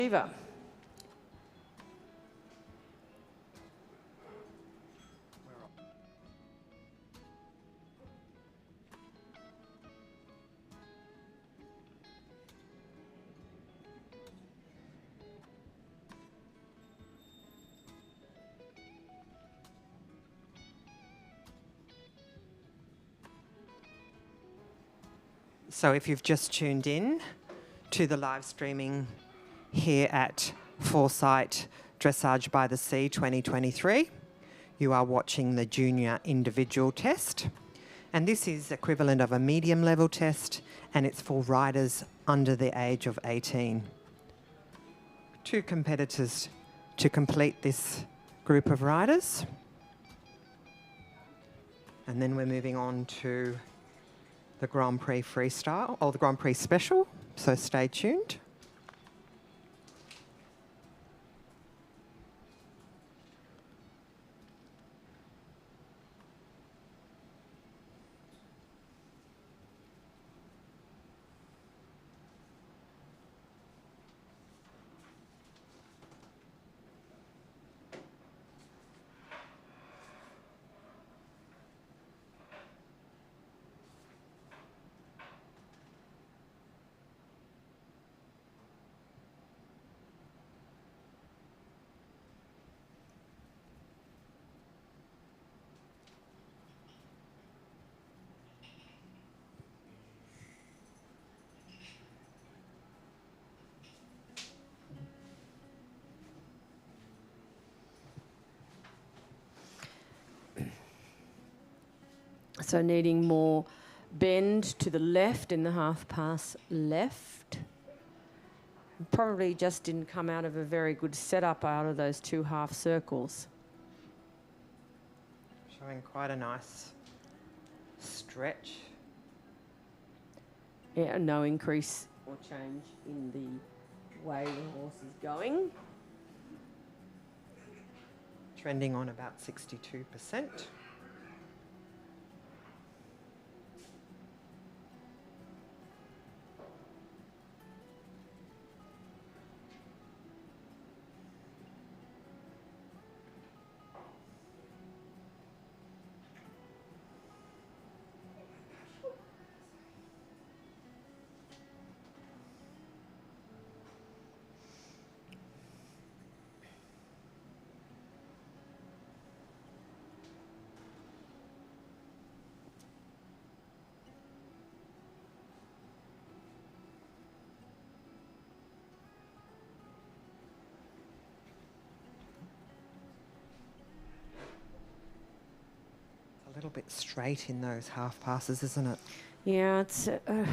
Eva. So if you've just tuned in to the live streaming here at Foresight Dressage by the Sea 2023, you are watching the junior individual test. And this is equivalent of a medium level test, and it's for riders under the age of 18. 2 competitors to complete this group of riders. And then we're moving on to the Grand Prix Freestyle, or the Grand Prix Special, so stay tuned. So needing more bend to the left in the half pass left. Probably just didn't come out of a very good setup out of those 2 half circles. Showing quite a nice stretch. Yeah, no increase or change in the way the horse is going. Trending on about 62%. A little bit straight in those half passes, isn't it? Yeah, it's a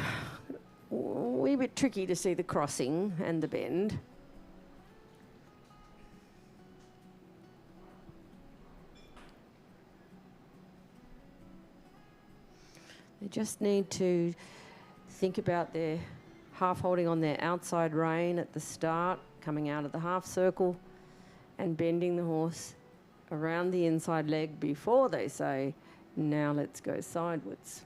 wee bit tricky to see the crossing and the bend. They just need to think about their half holding on their outside rein at the start, coming out of the half circle and bending the horse around the inside leg before they say, now let's go sidewards.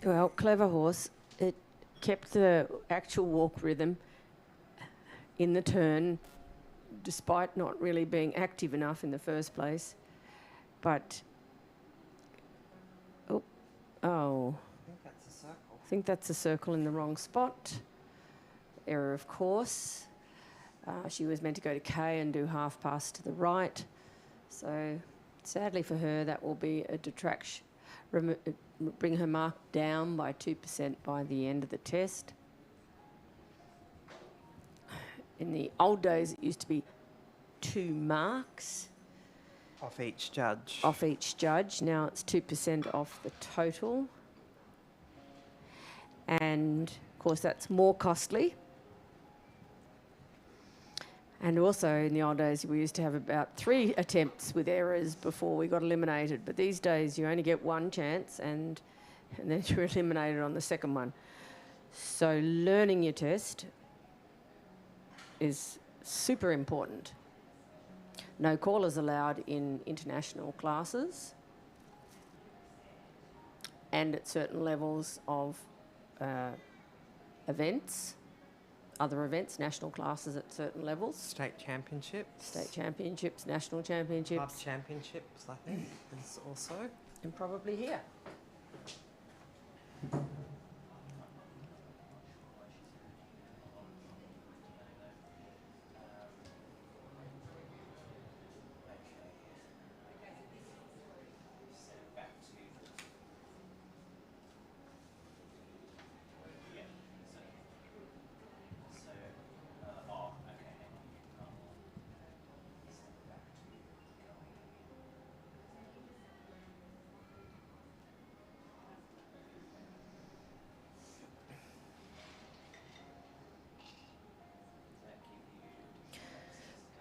Well, clever horse. It kept the actual walk rhythm in the turn, despite not really being active enough in the first place. But, oh, I think that's a circle. I think that's a circle in the wrong spot. Error of course. She was meant to go to K and do half pass to the right. So sadly for her, that will be a detraction, bring her mark down by 2% by the end of the test. In the old days, it used to be 2 marks Off each judge. off each judge. Now it's 2% off the total. And, of course, that's more costly. And also, in the old days, we used to have about 3 attempts with errors before we got eliminated. But these days, you only get 1 chance and then you're eliminated on the second one. So learning your test is super important. No callers allowed in international classes and at certain levels of events, other events, national classes at certain levels. State championships. State championships, national championships. Club championships, I think, is also. And probably here.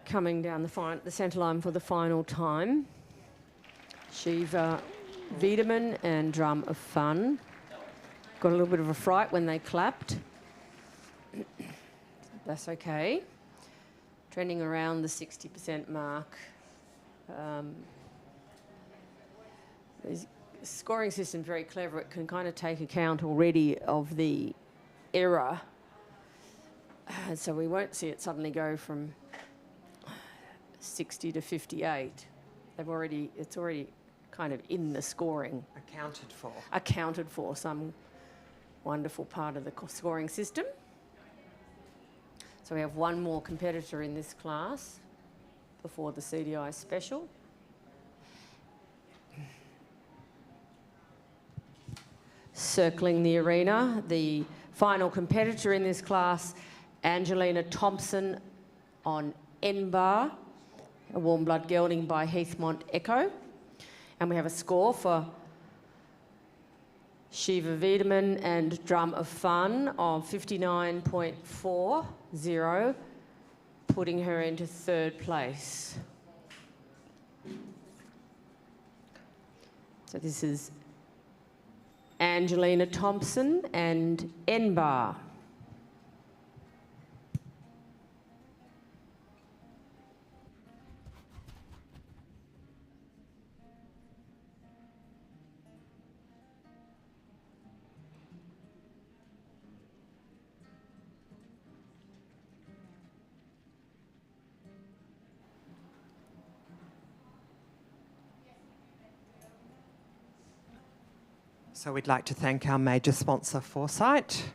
Coming down the centre line for the final time. Shiva Wiedemann and Drum of Fun. Got a little bit of a fright when they clapped. That's okay. Trending around the 60% mark. The scoring system is very clever. It can kind of take account already of the error. So we won't see it suddenly go from 60 to 58. It's already kind of in the scoring. Accounted for, some wonderful part of the scoring system. So we have 1 more competitor in this class before the CDI special. Circling the arena, the final competitor in this class, Angelina Thompson on N-bar, a warm blood gelding by Heathmont Echo. And we have a score for Shiva Wiedemann and Drum of Fun of 59.40, putting her into 3rd place. So this is Angelina Thompson and N-bar. So we'd like to thank our major sponsor, Foresight,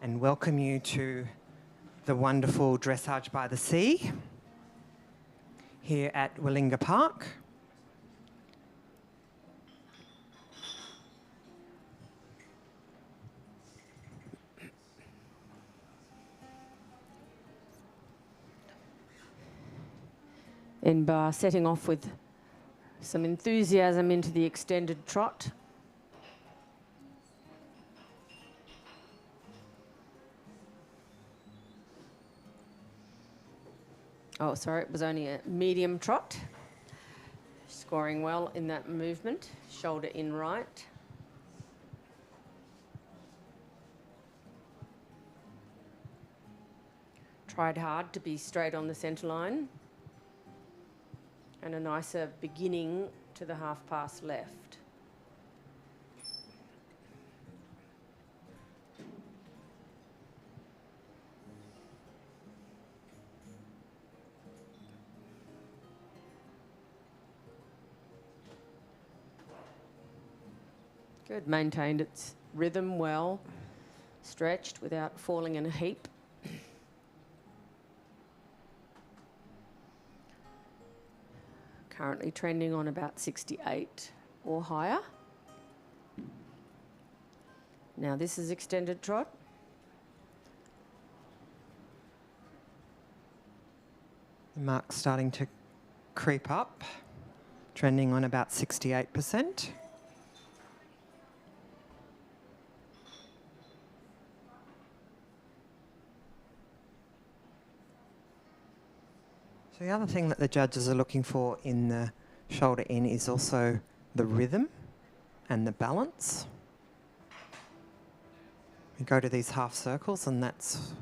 and welcome you to the wonderful Dressage by the Sea here at Willinga Park. N-bar setting off with some enthusiasm into the extended trot. Oh, sorry, it was only a medium trot. Scoring well in that movement, shoulder in right. Tried hard to be straight on the centre line. And a nicer beginning to the half-pass left. Good, maintained its rhythm well, stretched without falling in a heap. Currently trending on about 68 or higher. Now this is extended trot. The mark's starting to creep up, trending on about 68%. So the other thing that the judges are looking for in the shoulder in is also the rhythm and the balance. We go to these half circles and that's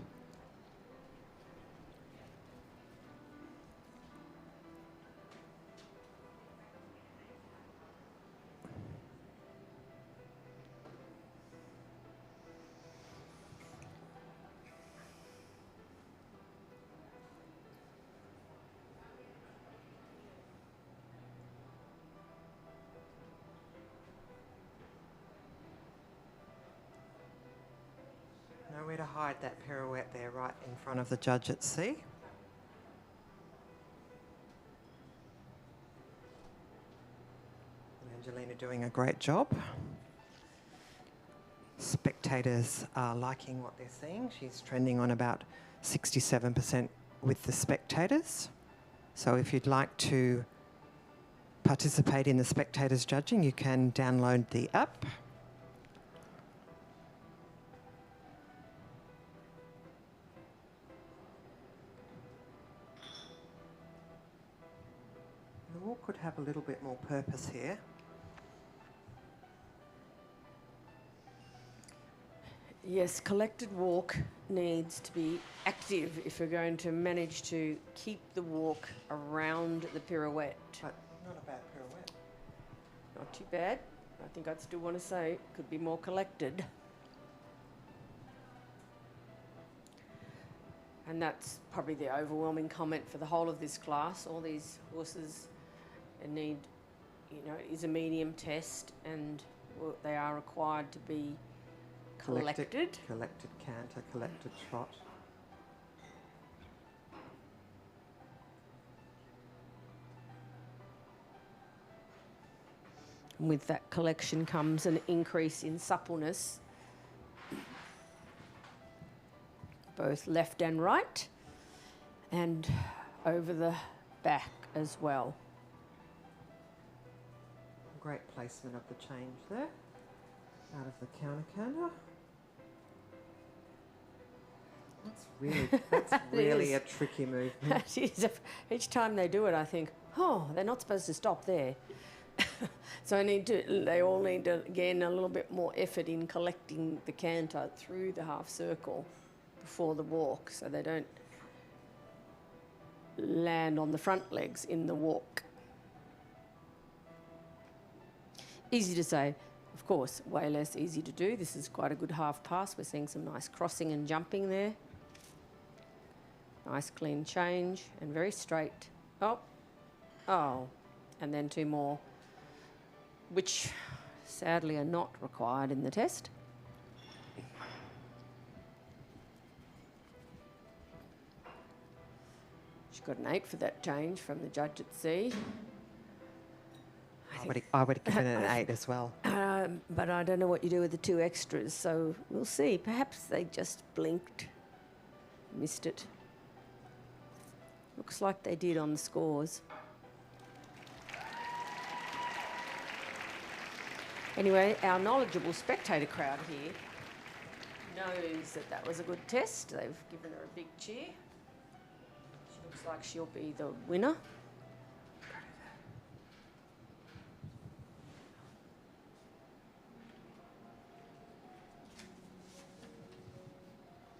nowhere to hide that pirouette there right in front of the judge at C. Angelina doing a great job. Spectators are liking what they're seeing. She's trending on about 67% with the spectators. So if you'd like to participate in the spectators judging, you can download the app. The walk could have a little bit more purpose here. Yes, collected walk needs to be active if you're going to manage to keep the walk around the pirouette. But not a bad pirouette. Not too bad. I think I'd still want to say it could be more collected. And that's probably the overwhelming comment for the whole of this class. All these horses need, it is a medium test and they are required to be collected. Collected canter, collected trot. And with that collection comes an increase in suppleness, both left and right, and over the back as well. Great placement of the change there, out of the counter canter. That's really a tricky movement. Each time they do it, I think, oh, they're not supposed to stop there. So they all need to gain a little bit more effort in collecting the canter through the half circle before the walk, so they don't land on the front legs in the walk. Easy to say, of course, way less easy to do. This is quite a good half pass. We're seeing some nice crossing and jumping there. Nice clean change and very straight. Oh, and then two more, which sadly are not required in the test. She got an 8 for that change from the judge at C. I would have given it an 8 as well. But I don't know what you do with the 2 extras, so we'll see. Perhaps they just blinked, missed it. Looks like they did on the scores. Anyway, our knowledgeable spectator crowd here knows that that was a good test. They've given her a big cheer. She looks like she'll be the winner.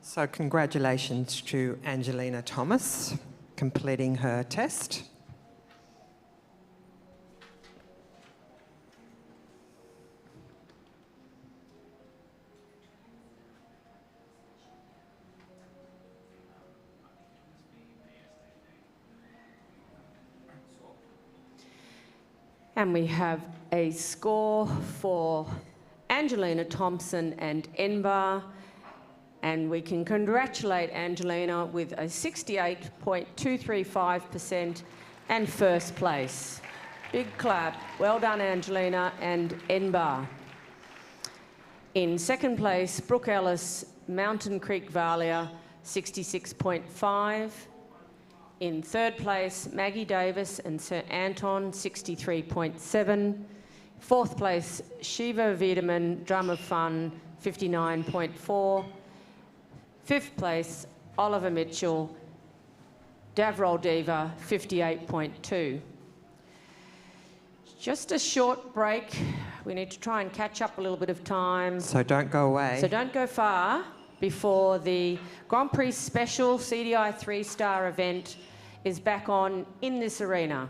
So congratulations to Angelina Thomas completing her test. And we have a score for Angelina Thompson and Enbar. And we can congratulate Angelina with a 68.235% and first place. Big clap. Well done, Angelina and Enbar. In second place, Brooke Ellis, Mountain Creek Valia, 66.5. In third place, Maggie Davis and Sir Anton, 63.7. Fourth place, Shiva Wiedemann, Drum of Fun, 59.4. Fifth place, Oliver Mitchell, Davrol Diva, 58.2. Just a short break. We need to try and catch up a little bit of time. So don't go away. So don't go far before the Grand Prix Special CDI 3-star event is back on in this arena.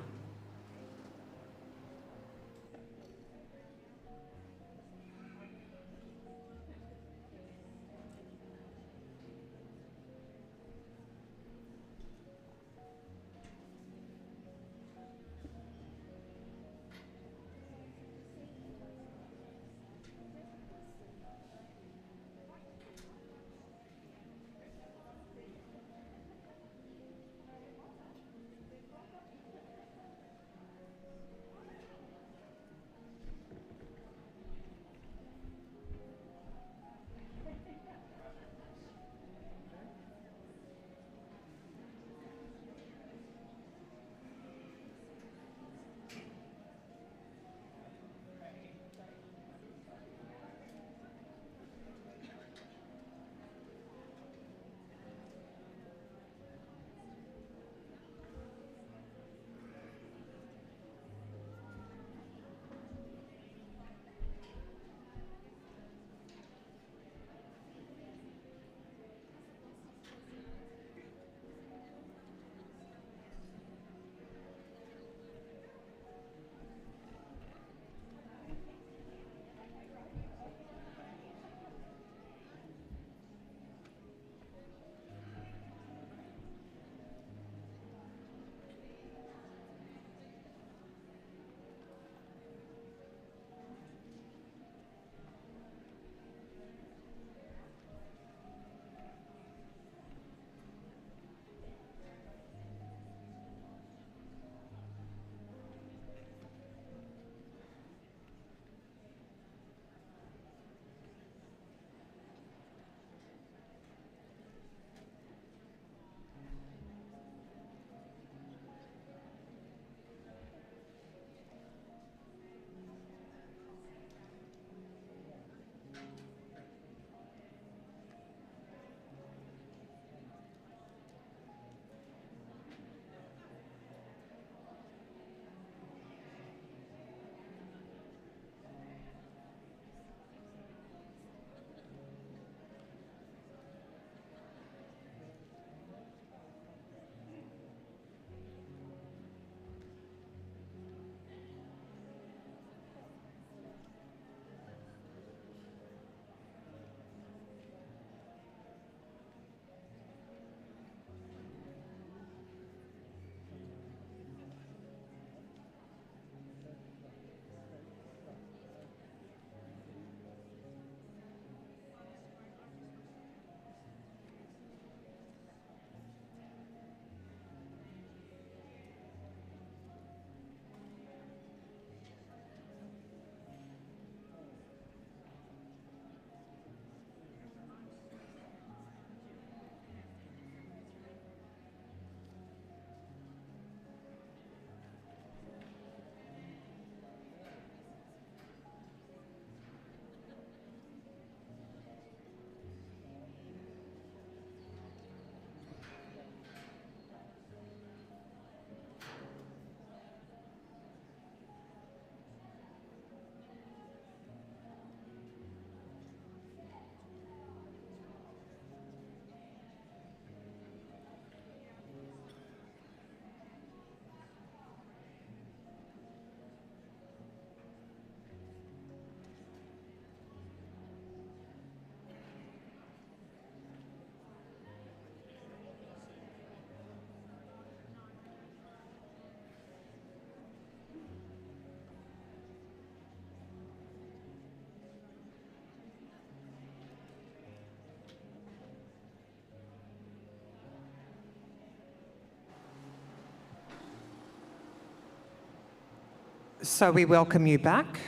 So we welcome you back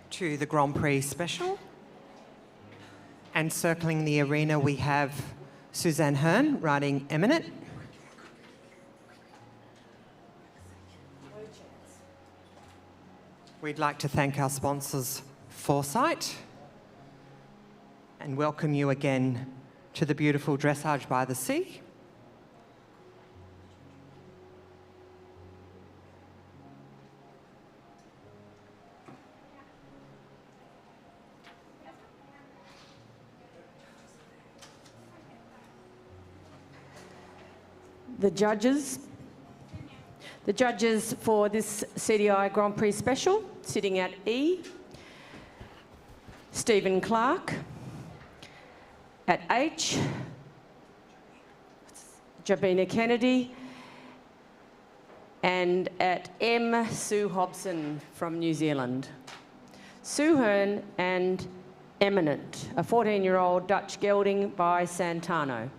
to the Grand Prix Special And circling the arena, we have Suzanne Hearn riding Eminent. We'd like to thank our sponsors, Foresight, and welcome you again to the beautiful Dressage by the Sea. The judges for this CDI Grand Prix Special, sitting at E, Stephen Clark. At H, Jabina Kennedy. And at M, Sue Hobson from New Zealand. Sue Hearn and Eminent, a 14-year-old Dutch gelding by Santano.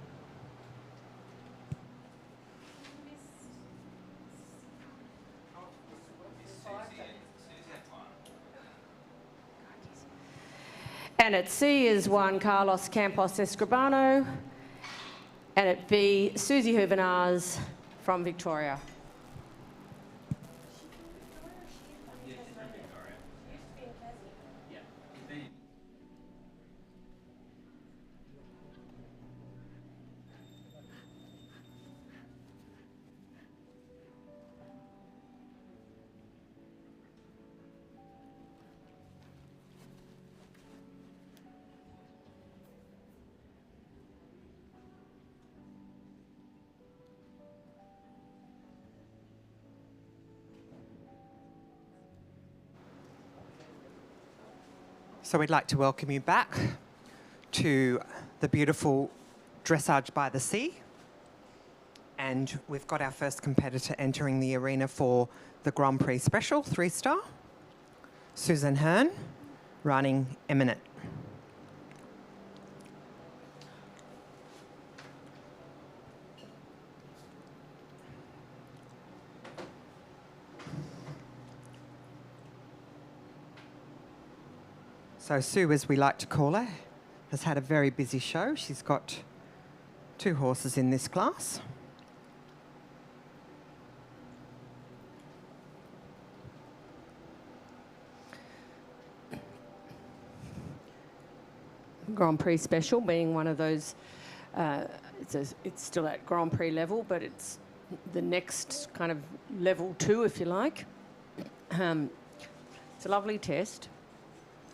And at C is Juan Carlos Campos Escribano. And at B, Susie Huvenaz from Victoria. So we'd like to welcome you back to the beautiful Dressage by the Sea. And we've got our first competitor entering the arena for the Grand Prix Special, 3-star. Susan Hearn, riding Eminent. So Sue, as we like to call her, has had a very busy show. She's got 2 horses in this class. Grand Prix Special being one of those, it's still at Grand Prix level, but it's the next kind of level 2, if you like. It's a lovely test,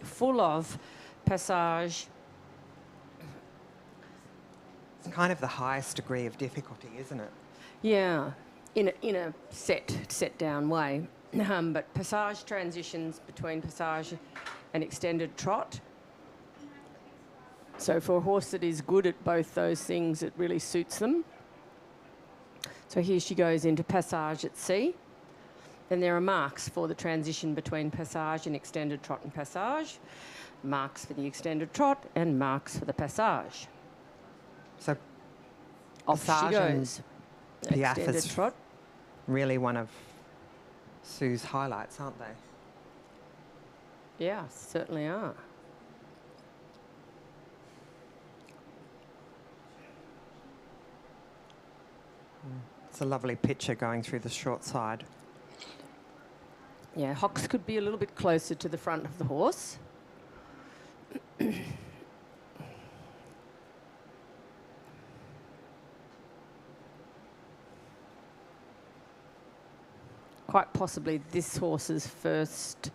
full of passage. It's kind of the highest degree of difficulty, isn't it? Yeah, in a set down way. But passage transitions between passage and extended trot. So for a horse that is good at both those things, it really suits them. So here she goes into passage at C. Then there are marks for the transition between passage and extended trot and passage. Marks for the extended trot and marks for the passage. So off she passage and goes. Piaffe Extended is trot. really one of Sue's highlights, aren't they? Yeah, certainly are. It's a lovely picture going through the short side. Yeah, hocks could be a little bit closer to the front of the horse. Quite possibly this horse's first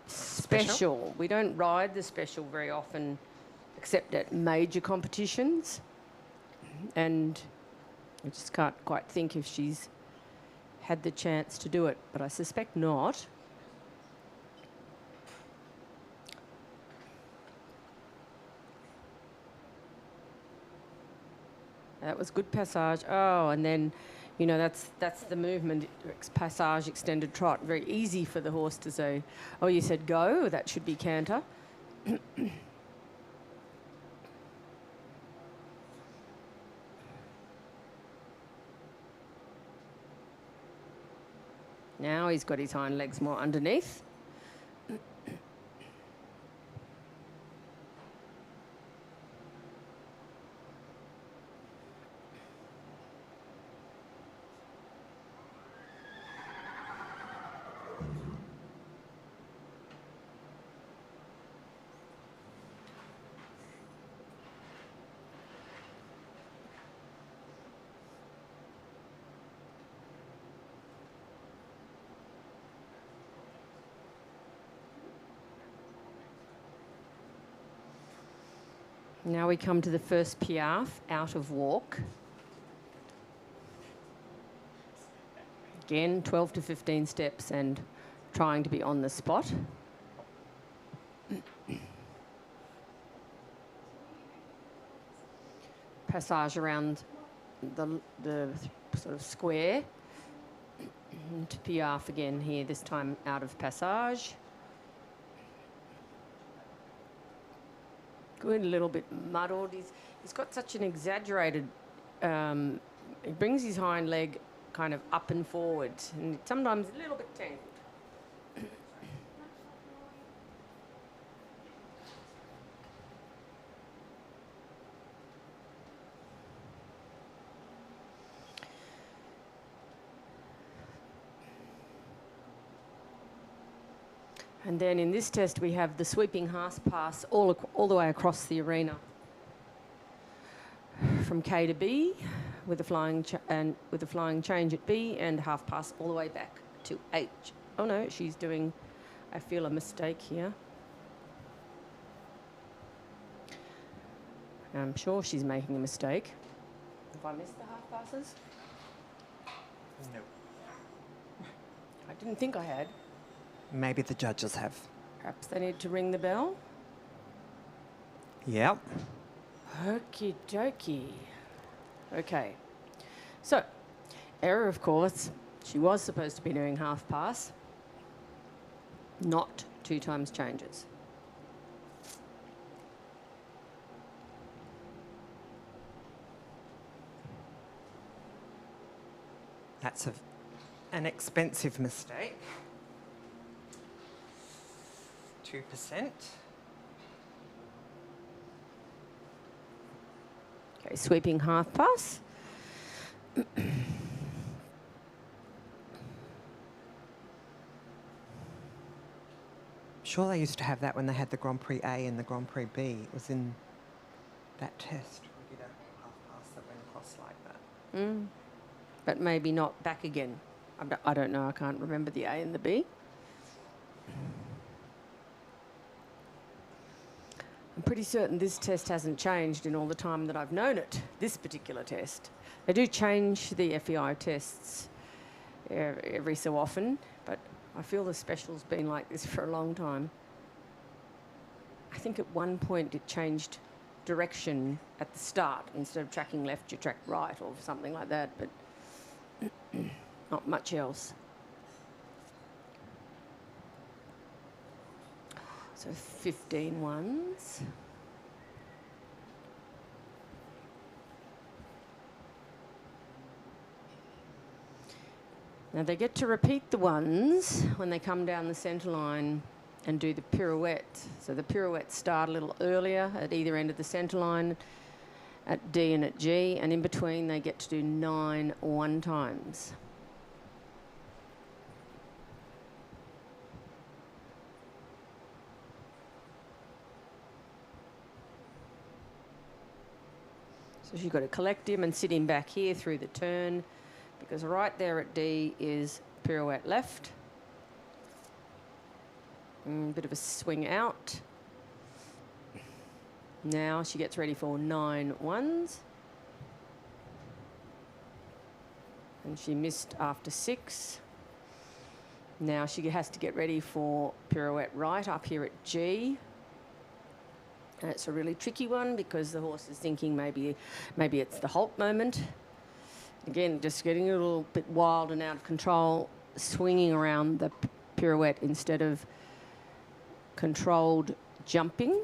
special. We don't ride the special very often except at major competitions. And I just can't quite think if she's had the chance to do it, but I suspect not. That was good passage. Oh, and then, you know, that's the movement. It's passage, extended trot. Very easy for the horse to say, oh, you said go, that should be canter. Now he's got his hind legs more underneath. Now we come to the first piaffe, out of walk. Again, 12 to 15 steps and trying to be on the spot. Passage around the sort of square. To piaffe again here, this time out of passage. Good, a little bit muddled. He's got such an exaggerated, he brings his hind leg kind of up and forward, and sometimes a little bit tangled. And then in this test, we have the sweeping half pass all the way across the arena, from K to B, with a flying change at B, and half pass all the way back to H. Oh no, she's doing, I feel, a mistake here. I'm sure she's making a mistake. Have I missed the half passes? No. I didn't think I had. Maybe the judges have. Perhaps they need to ring the bell. Yep. Okie dokie. Okay. So, error, of course. She was supposed to be doing half pass, not 2 times changes. That's an expensive mistake. 2%. Okay, sweeping half pass. Sure, they used to have that when they had the Grand Prix A and the Grand Prix B. It was in that test. We did a half pass that went across like that. But maybe not back again. I don't know. I can't remember the A and the B. I'm pretty certain this test hasn't changed in all the time that I've known it, this particular test. They do change the FEI tests every so often, but I feel the special's been like this for a long time. I think at one point it changed direction at the start. Instead of tracking left, you track right or something like that, but not much else. So 15 ones. Now they get to repeat the ones when they come down the centre line and do the pirouette. So the pirouettes start a little earlier at either end of the centre line, at D and at G, and in between they get to do 9 one times. So you've got to collect him and sit him back here through the turn, because right there at D is pirouette left. Bit of a swing out. Now she gets ready for 9 ones. And she missed after 6. Now she has to get ready for pirouette right up here at G. And it's a really tricky one because the horse is thinking maybe it's the halt moment. Again, just getting a little bit wild and out of control, swinging around the pirouette instead of controlled jumping.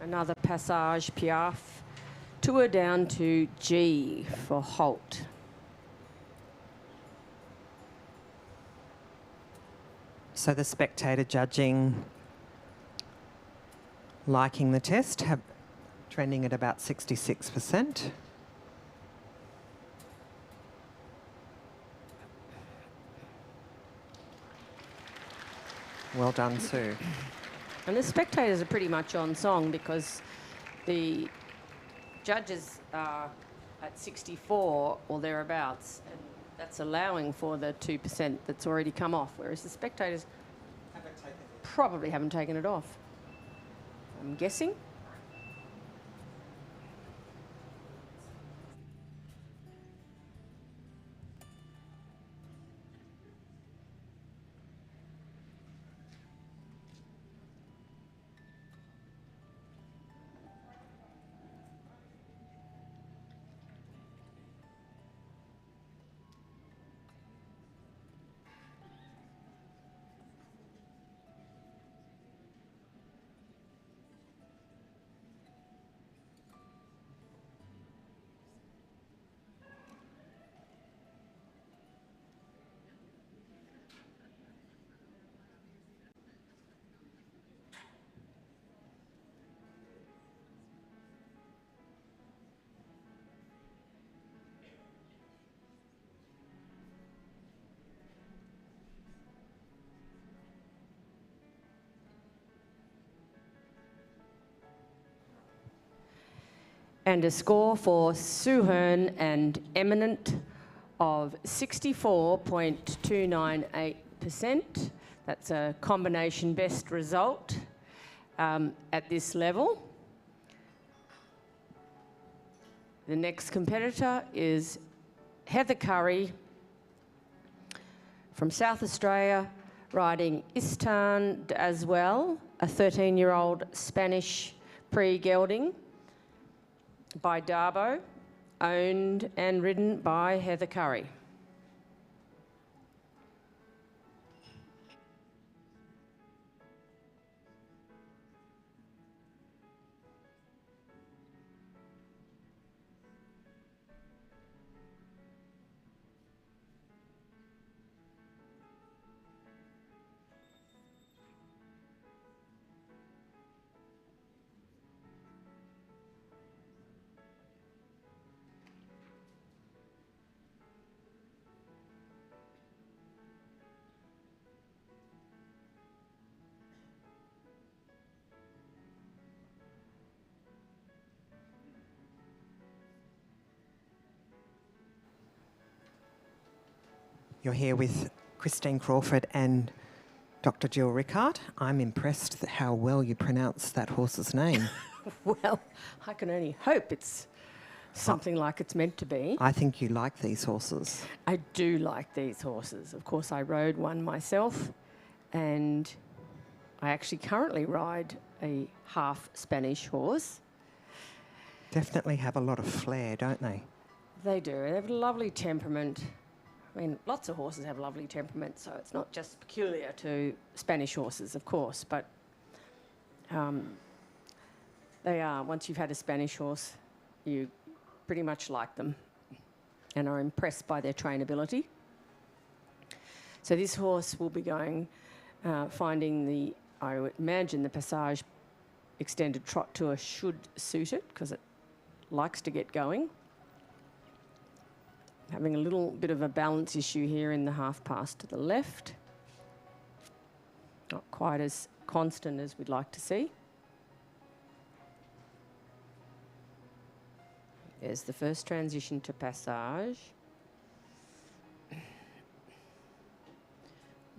Another passage piaffe, tour down to G for halt. So the spectator judging liking the test, have trending at about 66%. Well done, Sue. And the spectators are pretty much on song because the judges are at 64 or thereabouts, and that's allowing for the 2% that's already come off, whereas the spectators probably haven't taken it off. I'm guessing. And a score for Suhern and Eminent of 64.298%. That's a combination best result at this level. The next competitor is Heather Curry from South Australia, riding Istan as well, a 13-year-old Spanish pre-gelding by Darbo, owned and ridden by Heather Curry. You're here with Christine Crawford and Dr. Jill Rickard. I'm impressed at how well you pronounce that horse's name. Well, I can only hope it's something like it's meant to be. I think you like these horses. I do like these horses. Of course, I rode one myself, and I actually currently ride a half Spanish horse. Definitely have a lot of flair, don't they? They do. They have a lovely temperament. I mean, lots of horses have lovely temperament, so it's not just peculiar to Spanish horses, of course, but they are. Once you've had a Spanish horse, you pretty much like them and are impressed by their trainability. So this horse will be going, finding the, I would imagine the Passage extended trot tour should suit it because it likes to get going. Having a little bit of a balance issue here in the half pass to the left. Not quite as constant as we'd like to see. There's the first transition to Passage.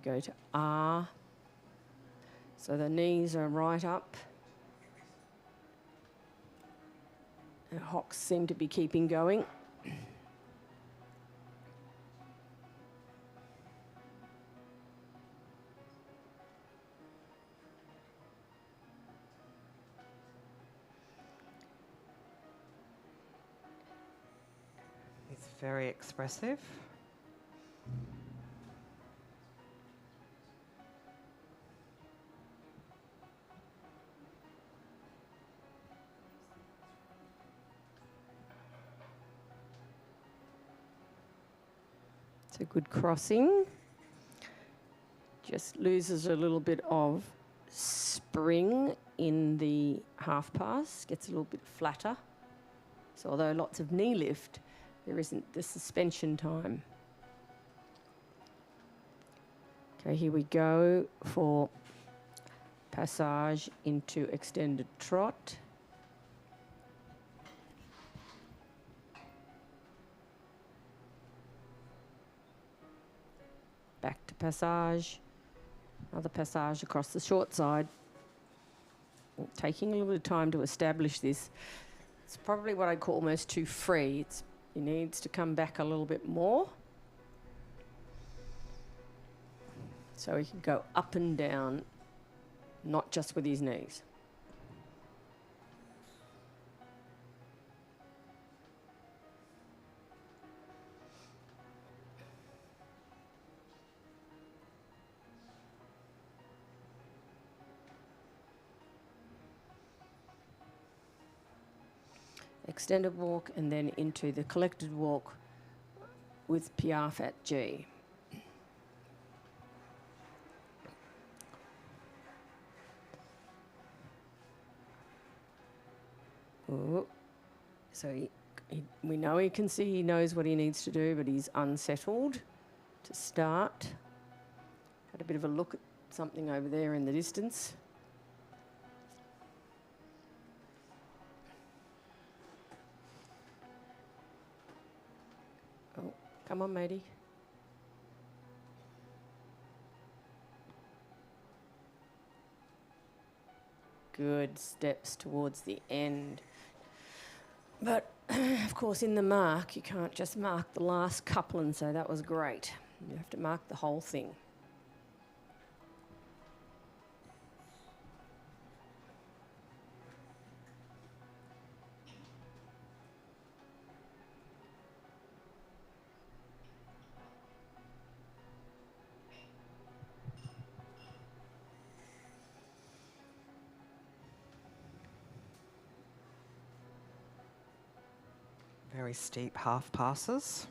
Go to R. So the knees are right up. The hocks seem to be keeping going. It's very expressive. It's a good crossing. Just loses a little bit of spring in the half pass, gets a little bit flatter. So although lots of knee lift, there isn't the suspension time. So here we go for passage into extended trot. Back to passage. Another passage across the short side. Taking a little bit of time to establish this. It's probably what I'd call almost too free. He needs to come back a little bit more. So he can go up and down, not just with his knees. Extended walk and then into the collected walk with Piaffe at G. Ooh. So we know he can see, he knows what he needs to do, but he's unsettled to start. Had a bit of a look at something over there in the distance. Oh, come on, matey. Good steps towards the end. But, of course, in the mark, you can't just mark the last couple, and so that was great. You have to mark the whole thing. Very steep half passes.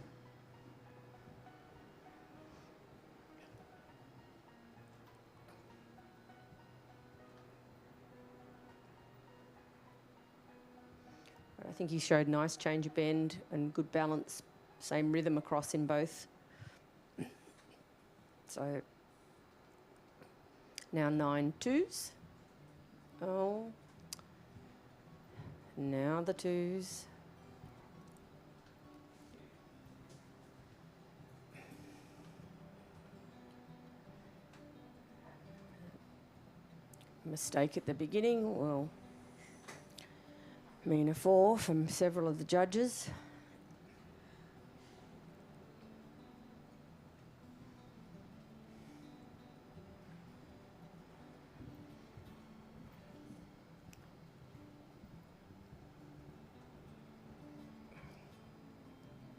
I think he showed nice change of bend and good balance, same rhythm across in both. So now 9-2s. Oh, now the 2s. Mistake at the beginning will mean a 4 from several of the judges.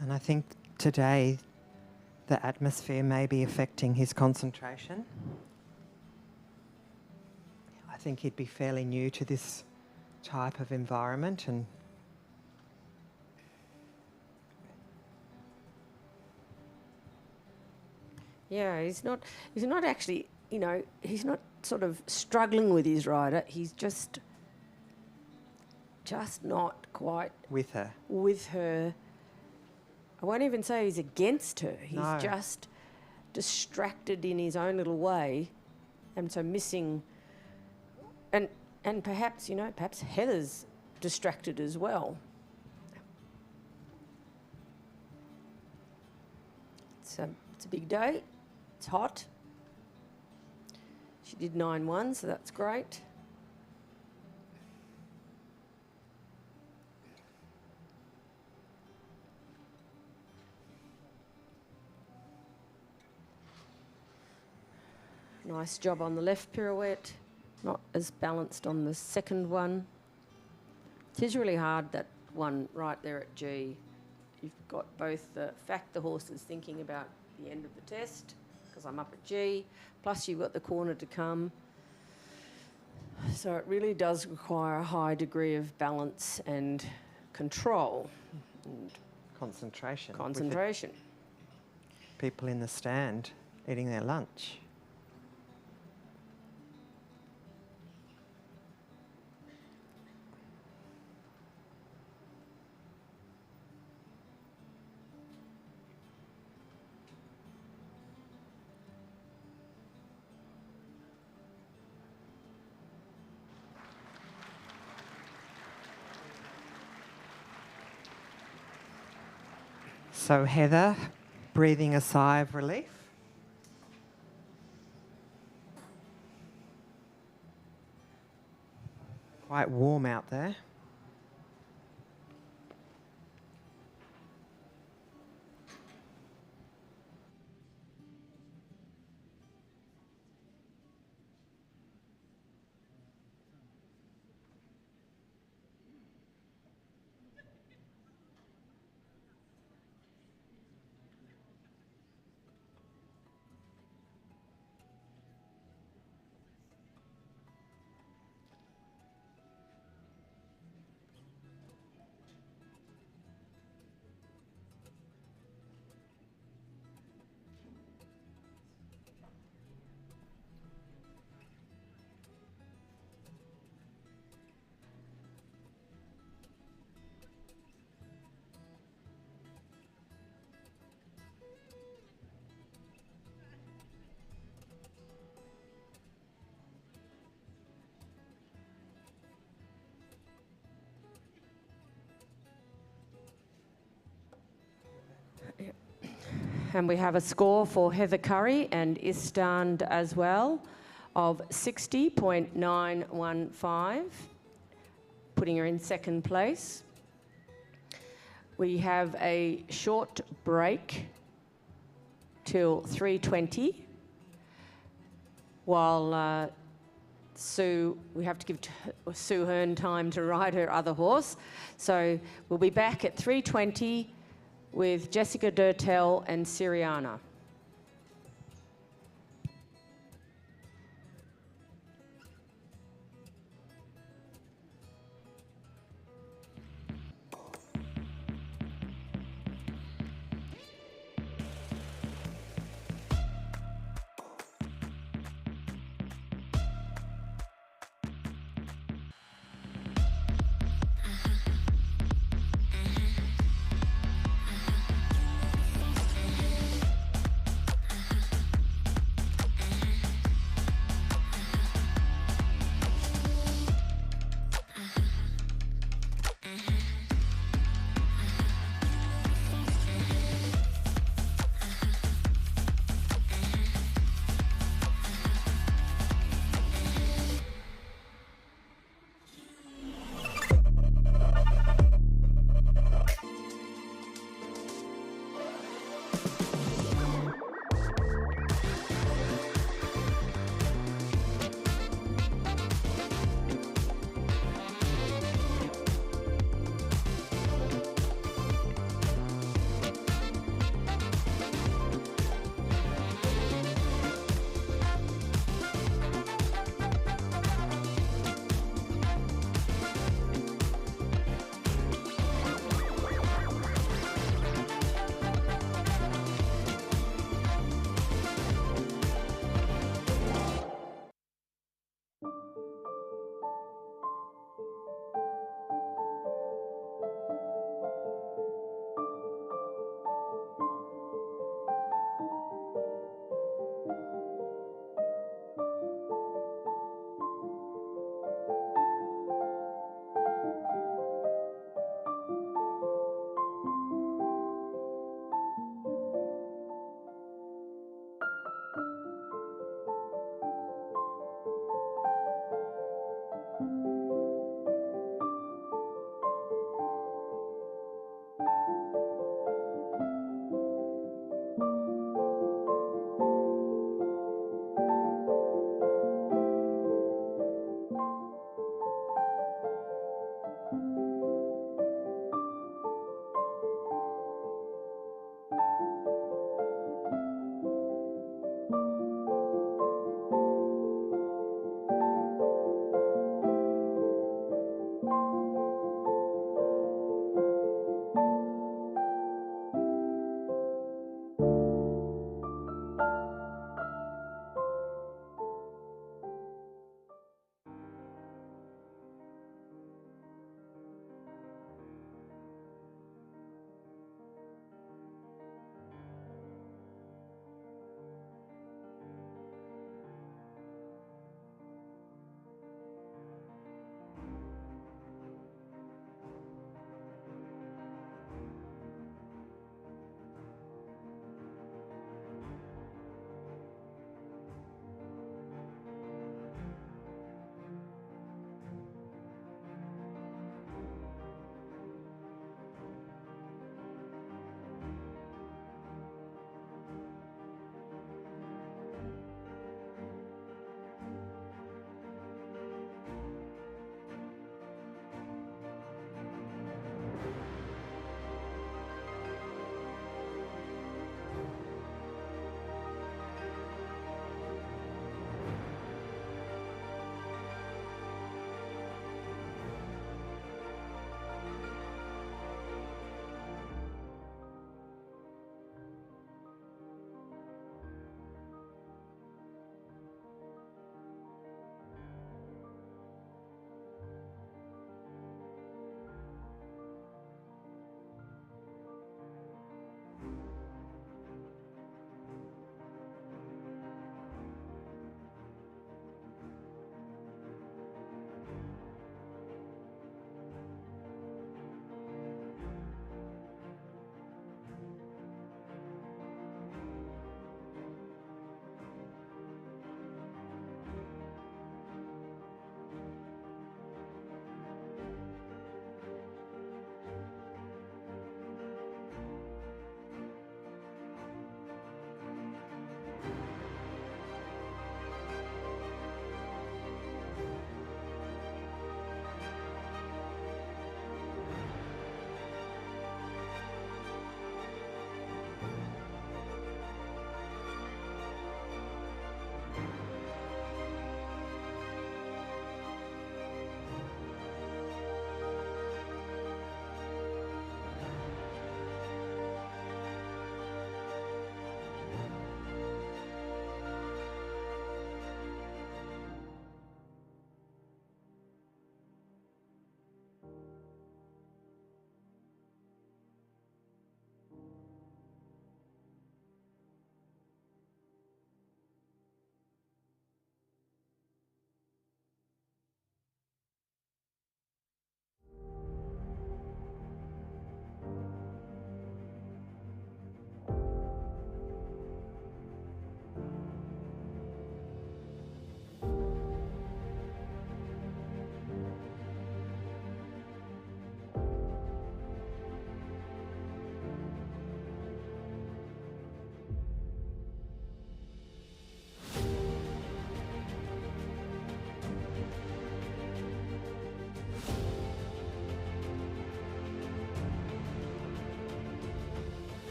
And I think today the atmosphere may be affecting his concentration. I think he'd be fairly new to this type of environment, and yeah, he's not actually, you know, he's not sort of struggling with his rider. He's just not quite with her. I won't even say he's against her. He's No. just distracted in his own little way, and so missing. And perhaps, you know, perhaps Heather's distracted as well. It's a big day. It's hot. She did 9-1, so that's great. Nice job on the left pirouette. Not as balanced on the second one. It is really hard, that one right there at G. You've got both the fact the horse is thinking about the end of the test, because I'm up at G, plus you've got the corner to come. So it really does require a high degree of balance and control. And Concentration. concentration. With the people in the stand eating their lunch. So Heather, breathing a sigh of relief. Quite warm out there. And we have a score for Heather Curry and Istand as well of 60.915, putting her in second place. We have a short break till 3:20, while Sue, we have to give Sue Hearn time to ride her other horse. So we'll be back at 3:20 with Jessica Durtell and Siriana.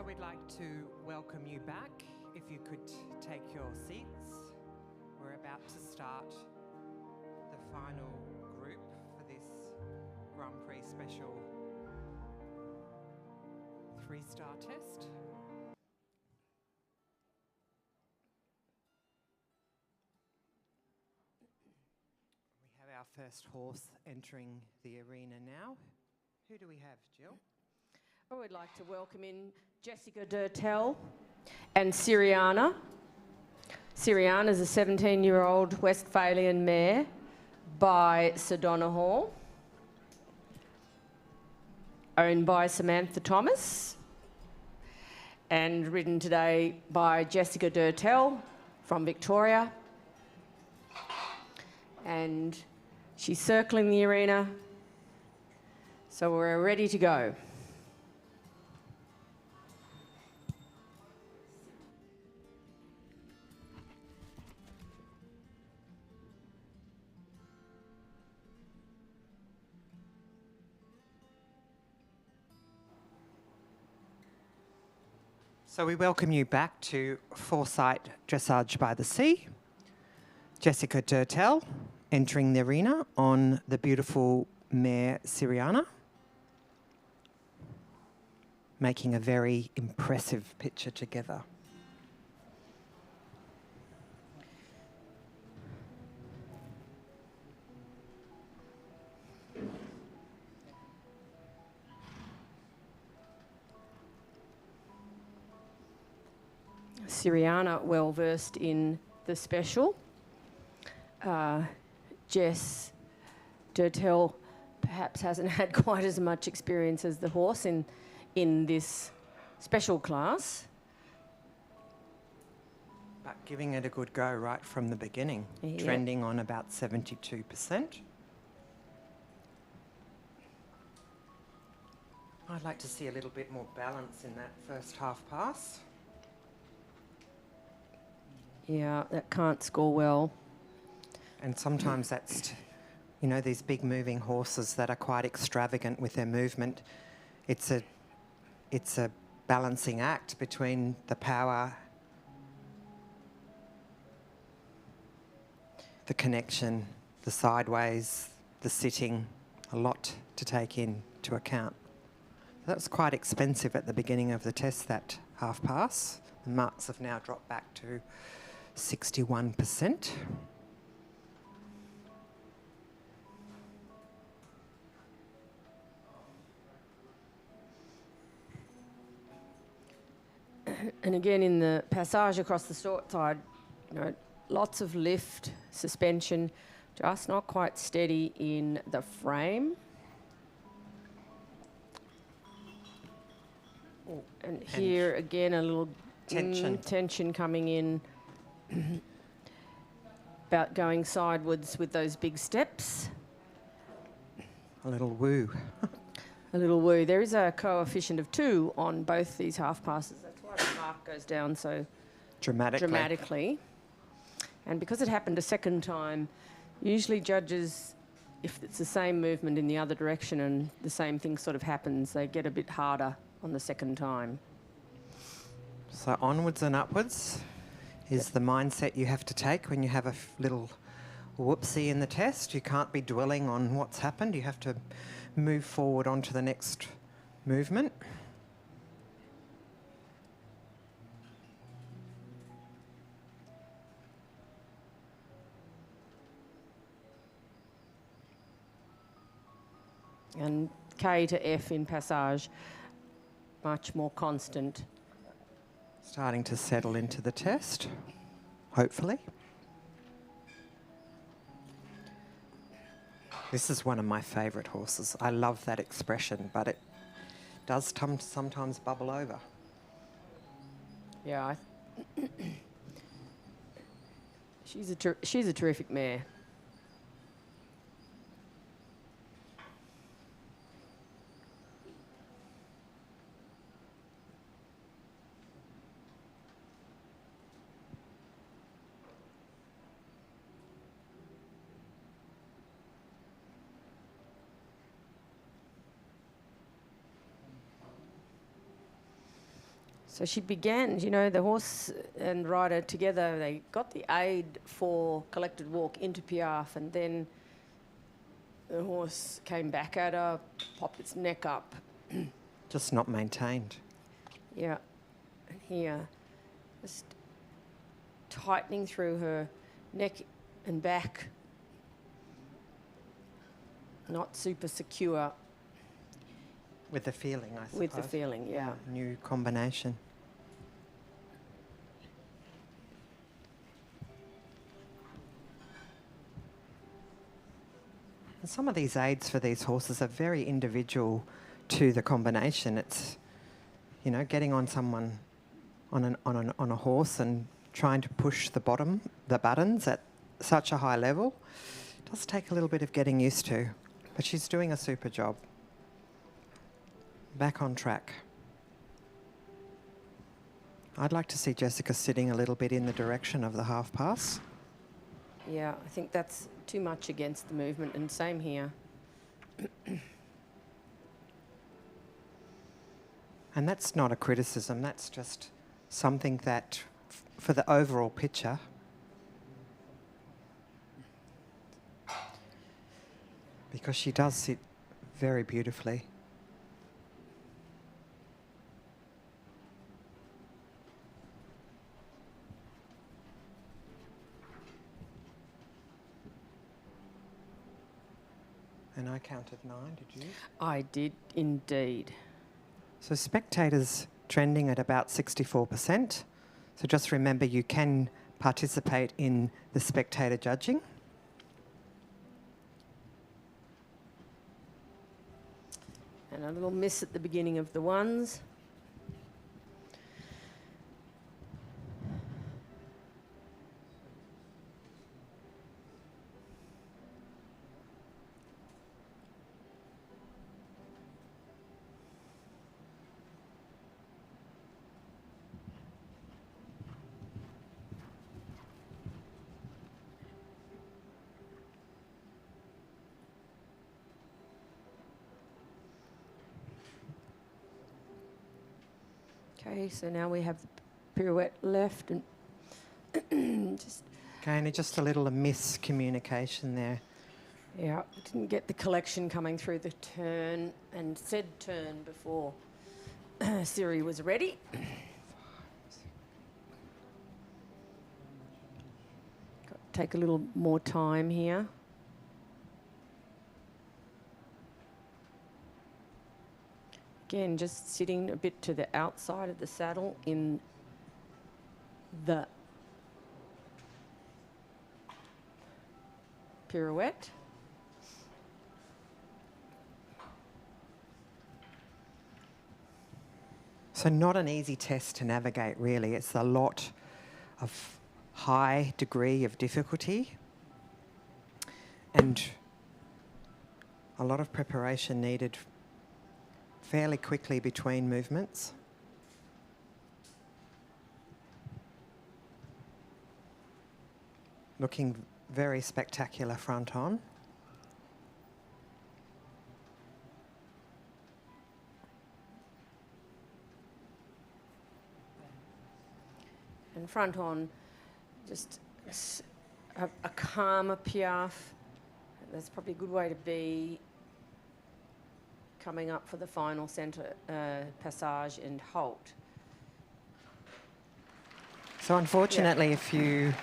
So we'd like to welcome you back. If you could take your seats. We're about to start the final group for this Grand Prix Special 3-star test. We have our first horse entering the arena now. Who do we have, Jill? I would like to welcome in Jessica Durtell and Syriana. Syriana is a 17-year-old Westphalian mare by Sedona Hall, owned by Samantha Thomas, and ridden today by Jessica Durtell from Victoria. And she's circling the arena, so we're ready to go. So we welcome you back to Foresight Dressage by the Sea. Jessica Durtell entering the arena on the beautiful mare Syriana, making a very impressive picture together. Syriana, well versed in the special. Jess Durtell perhaps hasn't had quite as much experience as the horse in this special class. But giving it a good go right from the beginning, trending on about 72%. I'd like to see a little bit more balance in that first half pass. Yeah, that can't score well. And sometimes that's, you know, these big moving horses that are quite extravagant with their movement. It's a balancing act between the power, the connection, the sideways, the sitting, a lot to take into account. That was quite expensive at the beginning of the test, that half pass. The marks have now dropped back to 61%. And again, in the passage across the short side, you know, lots of lift, suspension, just not quite steady in the frame. And here again, a little tension coming in about going sidewards with those big steps. A little woo. A little woo. There is a coefficient of 2 on both these half passes. That's why the mark goes down so dramatically. And because it happened a second time, usually judges, if it's the same movement in the other direction and the same thing sort of happens, they get a bit harder on the second time. So onwards and upwards is the mindset you have to take when you have a little whoopsie in the test. You can't be dwelling on what's happened. You have to move forward onto the next movement. And K to F in passage, much more constant. Starting to settle into the test, hopefully. This is one of my favourite horses. I love that expression, but it does sometimes bubble over. Yeah, she's a terrific mare. So she began, you know, the horse and rider together, they got the aid for collected walk into Piaffe, and then the horse came back at her, popped its neck up. Just not maintained. Yeah, and here, just tightening through her neck and back, not super secure. With the feeling, I suppose. With the feeling, yeah. New combination. And some of these aids for these horses are very individual to the combination. It's, you know, getting on someone on a horse and trying to push the buttons at such a high level does take a little bit of getting used to. But she's doing a super job. Back on track. I'd like to see Jessica sitting a little bit in the direction of the half pass. Yeah, I think that's too much against the movement, and same here. And that's not a criticism, that's just something that, for the overall picture, because she does sit very beautifully. And I counted 9, did you? I did indeed. So spectators trending at about 64%. So just remember you can participate in the spectator judging. And a little miss at the beginning of the ones. Okay, so now we have the pirouette left, and just... Okay, and just a little miscommunication there. Yeah, didn't get the collection coming through the turn, and said turn before Siri was ready. Got to take a little more time here. Again, just sitting a bit to the outside of the saddle in the pirouette. So not an easy test to navigate, really. It's a lot of high degree of difficulty and a lot of preparation needed fairly quickly between movements. Looking very spectacular front on. And front on, just a calmer Piaffe. That's probably a good way to be. Coming up for the final centre passage and halt. So unfortunately, a few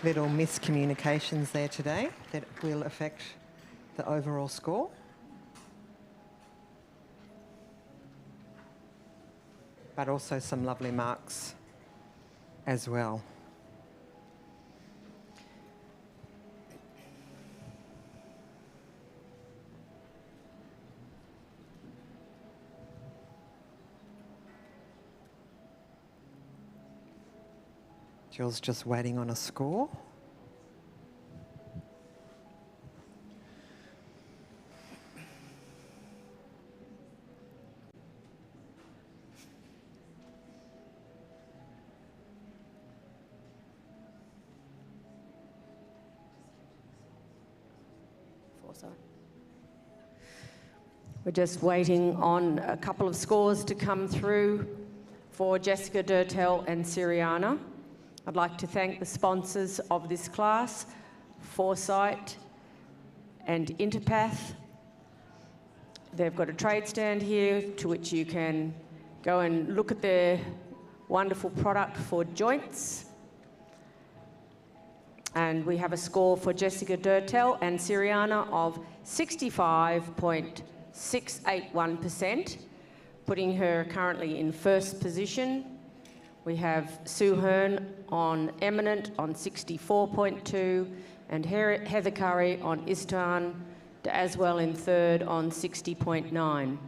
little miscommunications there today that will affect the overall score. But also some lovely marks as well. Jill's just waiting on a score. We're just waiting on a couple of scores to come through for Jessica Durtell and Siriana. I'd like to thank the sponsors of this class, Foresight and Interpath. They've got a trade stand here to which you can go and look at their wonderful product for joints. And we have a score for Jessica Durtell and Siriana of 65.681%, putting her currently in first position. We have Sue Hearn on Eminent on 64.2, and Heather Curry on Istan as well in third on 60.9.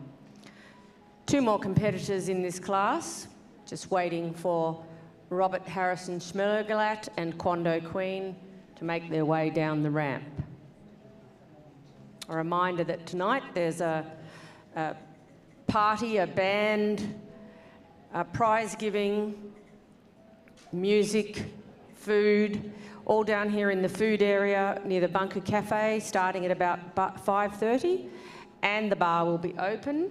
Two more competitors in this class, just waiting for Robert Harrison Schmergelat and Quando Queen to make their way down the ramp. A reminder that tonight there's a party, a band, a prize giving, music, food, all down here in the food area near the Bunker Cafe, starting at about 5:30, and the bar will be open.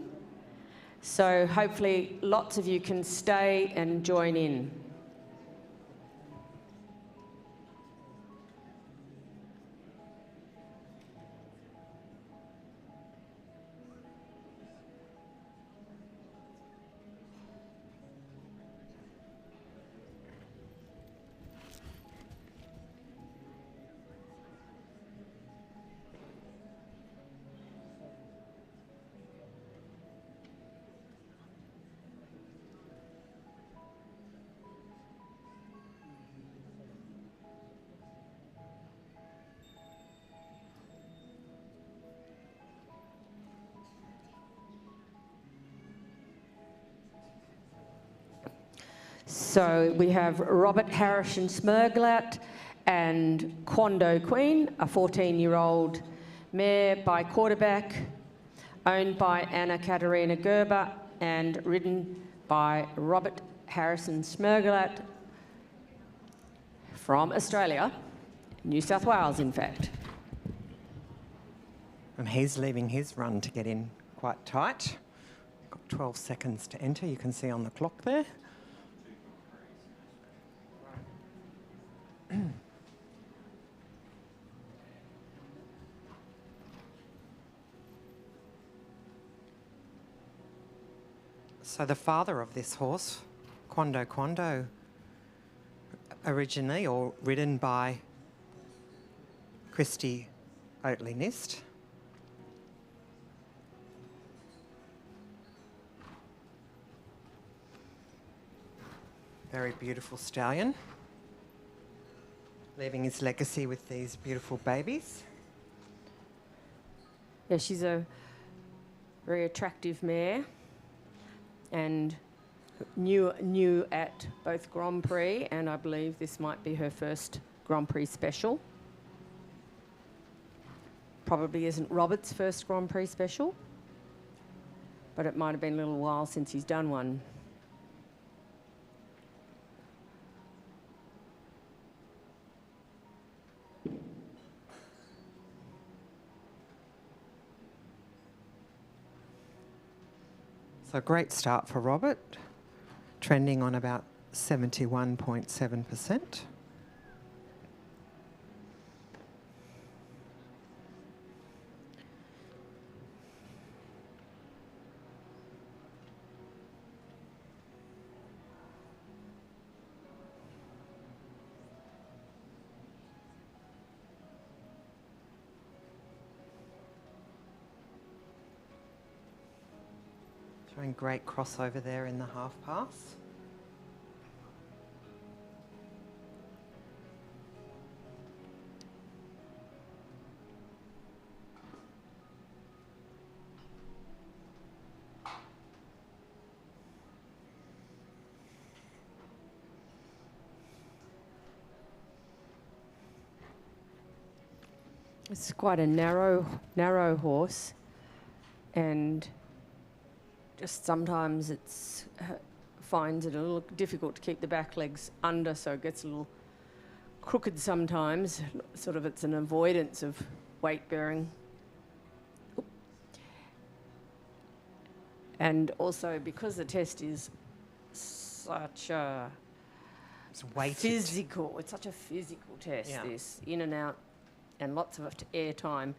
So hopefully lots of you can stay and join in. So we have Robert Harrison Schmergelat and Quando Queen, a 14-year-old mare by quarterback, owned by Anna Katerina Gerber and ridden by Robert Harrison Schmergelat from Australia, New South Wales, in fact. And he's leaving his run to get in quite tight. Got 12 seconds to enter, you can see on the clock there. So the father of this horse, Quando Quando, originally, or ridden by Christy Oatley Nist. Very beautiful stallion, leaving his legacy with these beautiful babies. Yeah, she's a very attractive mare and new at both Grand Prix, and I believe this might be her first Grand Prix special. Probably isn't Robert's first Grand Prix special, but it might have been a little while since he's done one. So great start for Robert, trending on about 71.7%. Showing great crossover there in the half pass. It's quite a narrow horse, and just sometimes it's finds it a little difficult to keep the back legs under, so it gets a little crooked sometimes. Sort of, it's an avoidance of weight bearing. And also, because the test is such a It's weighted. physical. It's such a physical test. Yeah. This in and out, and lots of air time.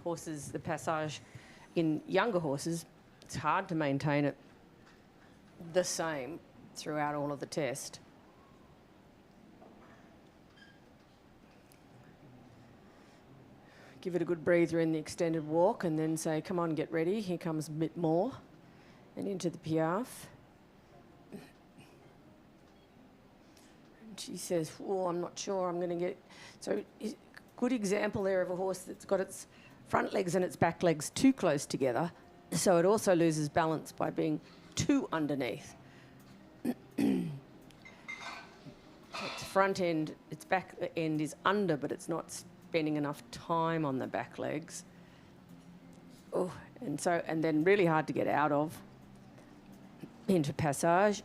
Horses, the passage in younger horses, it's hard to maintain it the same throughout all of the test. Give it a good breather in the extended walk and then say, come on, get ready. Here comes a bit more. And into the piaffe. And she says, oh, I'm not sure I'm going to get... So good example there of a horse that's got its front legs and its back legs too close together. So it also loses balance by being too underneath. Its front end, its back end is under, but it's not spending enough time on the back legs. Oh, and then really hard to get out of into passage.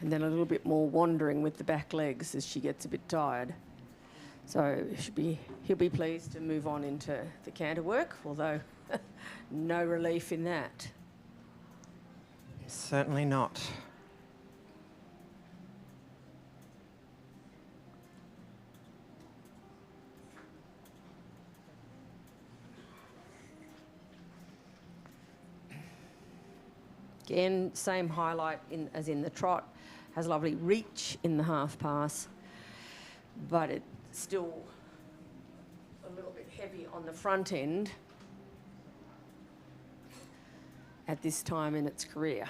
And then a little bit more wandering with the back legs as she gets a bit tired. So he'll be pleased to move on into the canter work, although no relief in that. Certainly not. Again, same highlight as in the trot, has lovely reach in the half pass, but it's still a little bit heavy on the front end at this time in its career.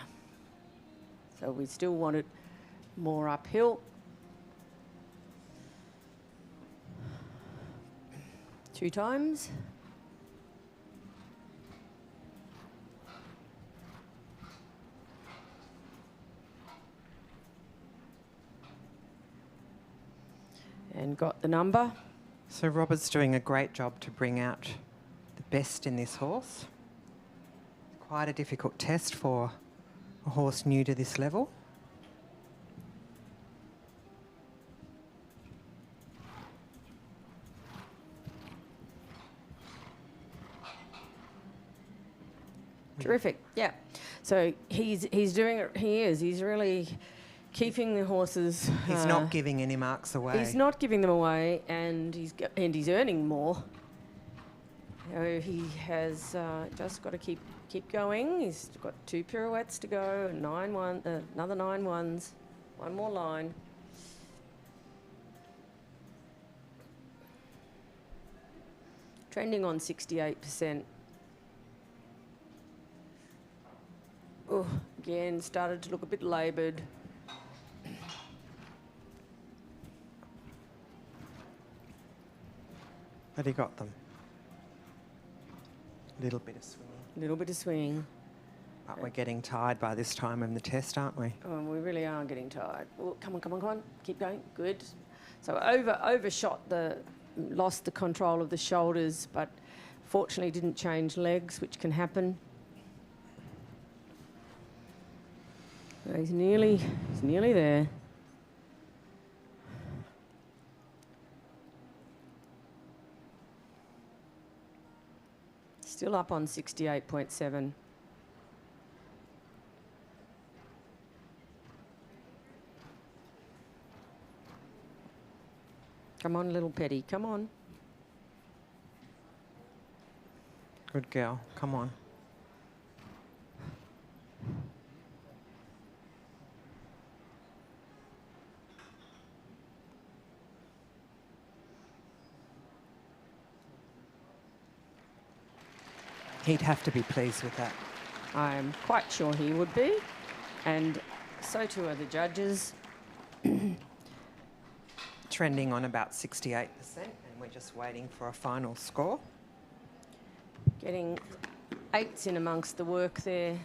So we still want it more uphill. 2 times. And got the number. So Robert's doing a great job to bring out the best in this horse. Quite a difficult test for a horse new to this level. Terrific, yeah. So he's doing it. He's really keeping the horses. He's not giving any marks away. He's not giving them away, and he's earning more. So he has just got to keep going. He's got 2 pirouettes to go, 9-1, another 9 ones, 1 more line. Trending on 68%. Oh, again, started to look a bit laboured. But he got them. A little bit of swinging. A little bit of swinging. But we're getting tired by this time in the test, aren't we? Oh, we really are getting tired. Oh, come on. Keep going. Good. So overshot lost the control of the shoulders, but fortunately didn't change legs, which can happen. He's nearly there. Still up on 68.7. Come on, little Petty, come on. Good girl, come on. He'd have to be pleased with that. I'm quite sure he would be, and so too are the judges. Trending on about 68%, and we're just waiting for a final score. Getting 8s in amongst the work there.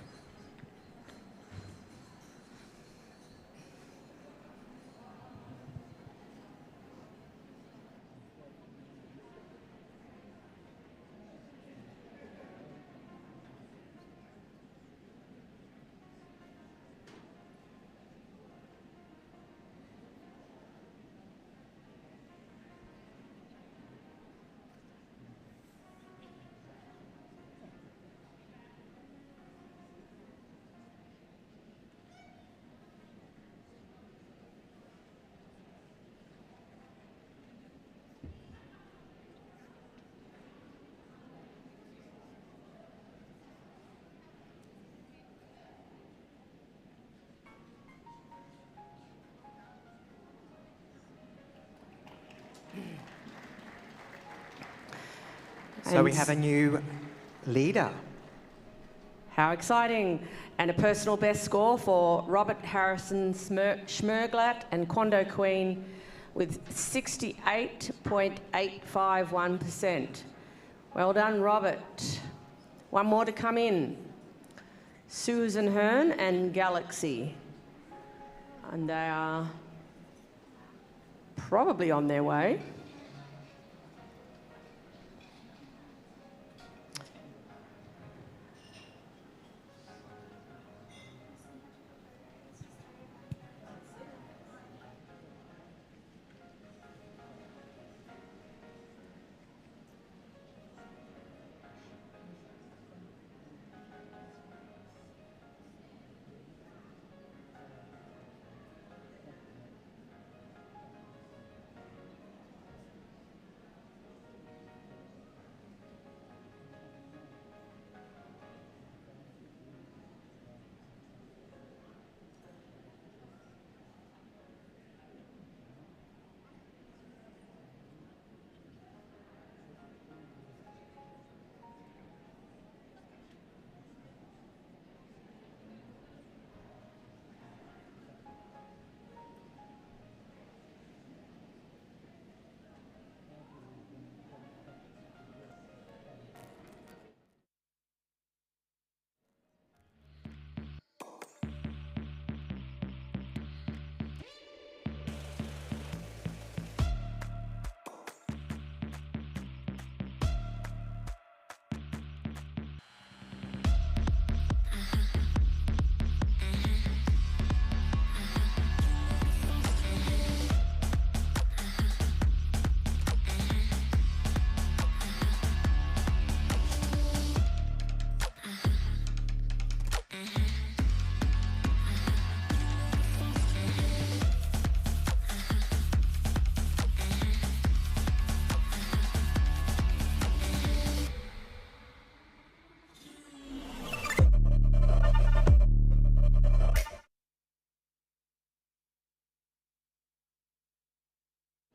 So we have a new leader. How exciting. And a personal best score for Robert Harrison Schmerglat and Quando Queen with 68.851%. Well done, Robert. One more to come in. Susan Hearn and Galaxy. And they are probably on their way.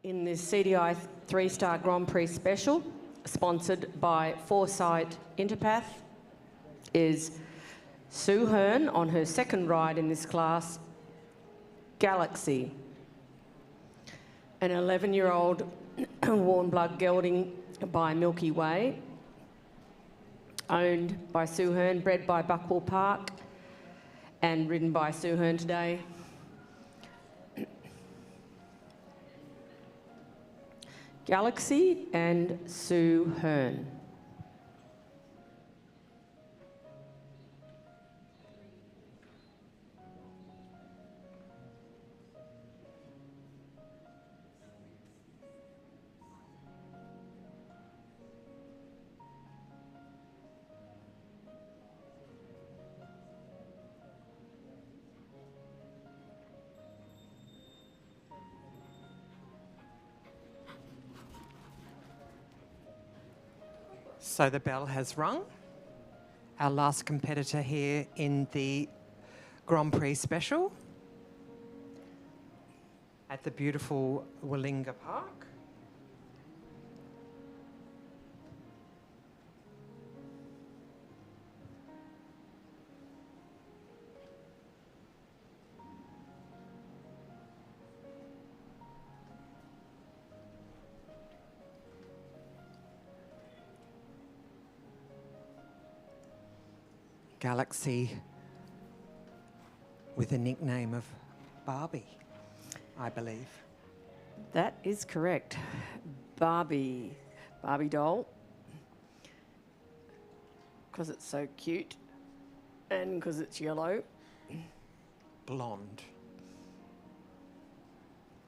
In this CDI 3-star Grand Prix special, sponsored by Foresight Interpath, is Sue Hearn on her second ride in this class, Galaxy. An 11-year-old warm blood gelding by Milky Way, owned by Sue Hearn, bred by Buckwell Park, and ridden by Sue Hearn today. Galaxy and Sue Hearn. So the bell has rung. Our last competitor here in the Grand Prix special at the beautiful Willinga Park. Galaxy with a nickname of Barbie, I believe. That is correct. Barbie doll. Because it's so cute and because it's yellow. Blonde.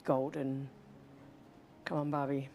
Golden. Come on, Barbie.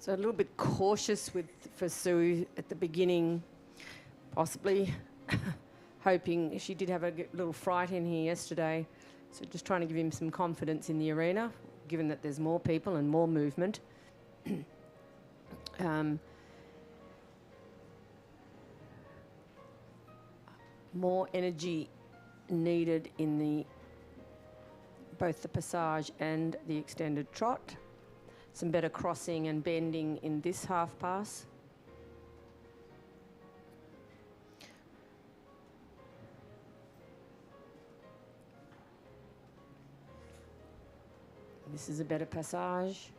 So a little bit cautious for Sue at the beginning, possibly hoping. She did have a little fright in here yesterday, so just trying to give him some confidence in the arena, given that there's more people and more movement. More energy needed in both the passage and the extended trot. Some better crossing and bending in this half pass. This is a better passage.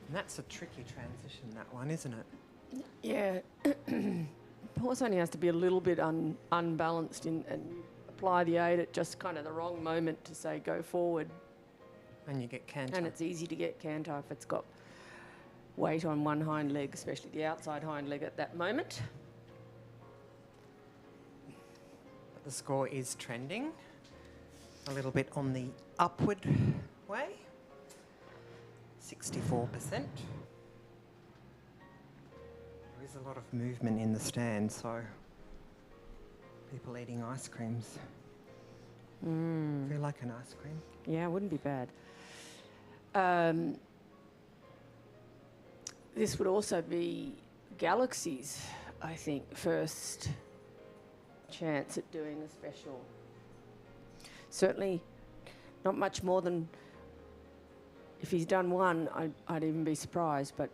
And that's a tricky transition, that one, isn't it? Yeah. Horse only has to be a little bit unbalanced and apply the aid at just kind of the wrong moment to say go forward. And you get canter. And it's easy to get canter if it's got weight on one hind leg, especially the outside hind leg at that moment. But the score is trending a little bit on the upward way. 64%. There is a lot of movement in the stand, so people eating ice creams. Feel like an ice cream? Yeah, it wouldn't be bad. This would also be Galaxy's, I think, first chance at doing a special. Certainly not much more than, if he's done one, I'd even be surprised, but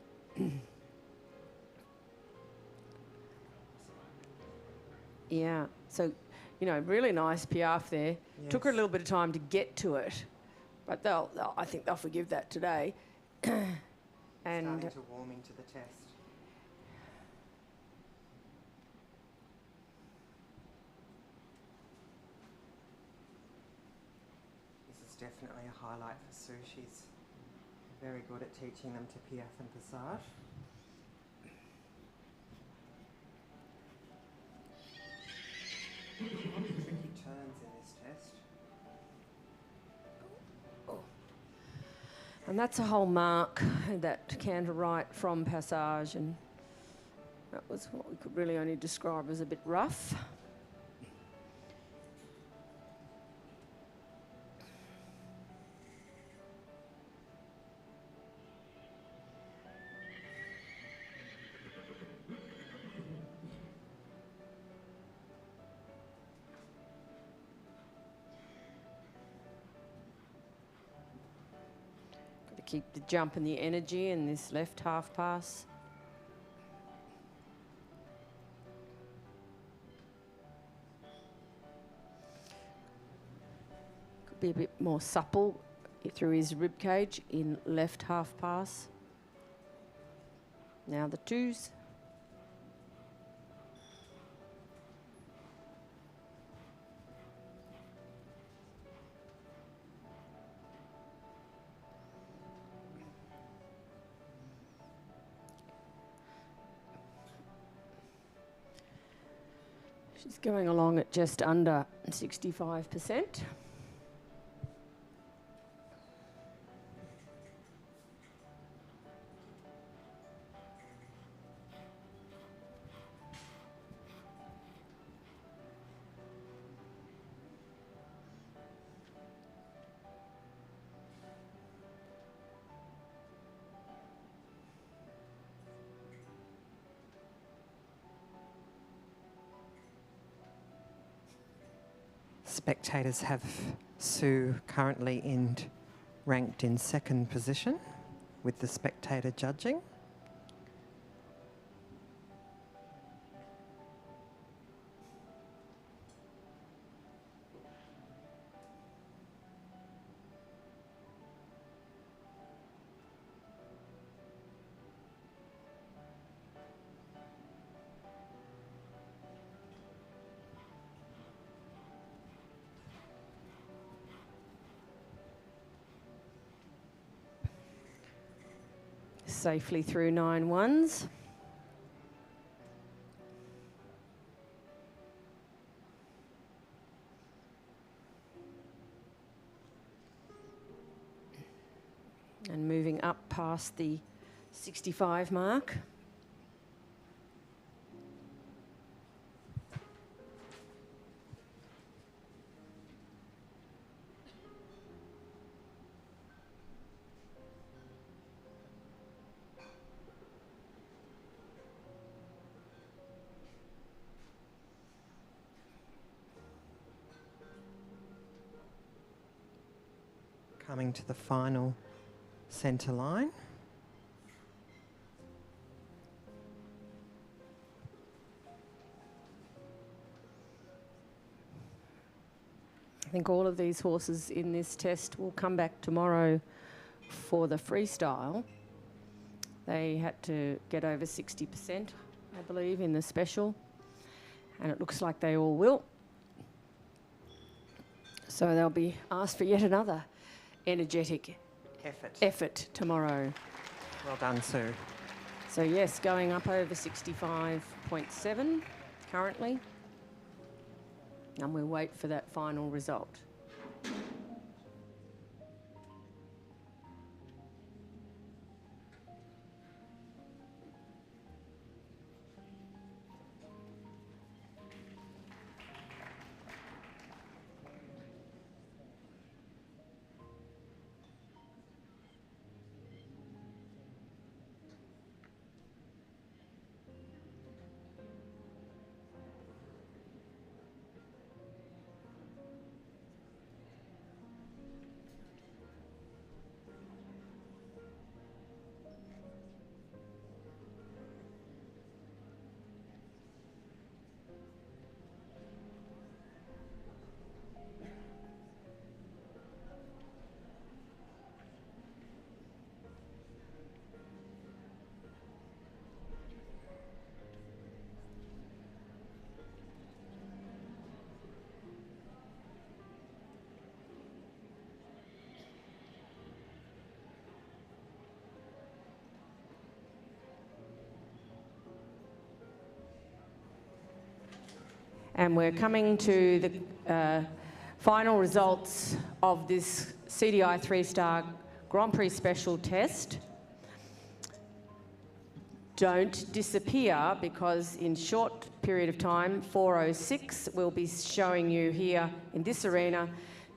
yeah. So, you know, really nice piaffe there. Yes. Took her a little bit of time to get to it, but I think they'll forgive that today. And starting to warm into the test. This is definitely a highlight for Sue. She's very good at teaching them to piaffe and passage. Tricky turns in this test. And that's a whole mark, that canter right from passage, and that was what we could really only describe as a bit rough. Keep the jump and the energy in this left half pass. Could be a bit more supple through his rib cage in left half pass. Now the twos. She's going along at just under 65%. Spectators have Sue currently ranked in second position with the spectator judging. Safely through 9 ones. and moving up past the 65 mark. Coming to the final centre line. I think all of these horses in this test will come back tomorrow for the freestyle. They had to get over 60%, I believe, in the special, and it looks like they all will. So they'll be asked for yet another energetic effort tomorrow. Well done, Sue. So yes, going up over 65.7 currently. And we'll wait for that final result. And we're coming to the final results of this CDI 3-star Grand Prix Special test. Don't disappear, because in short period of time, 4:06, we'll be showing you here in this arena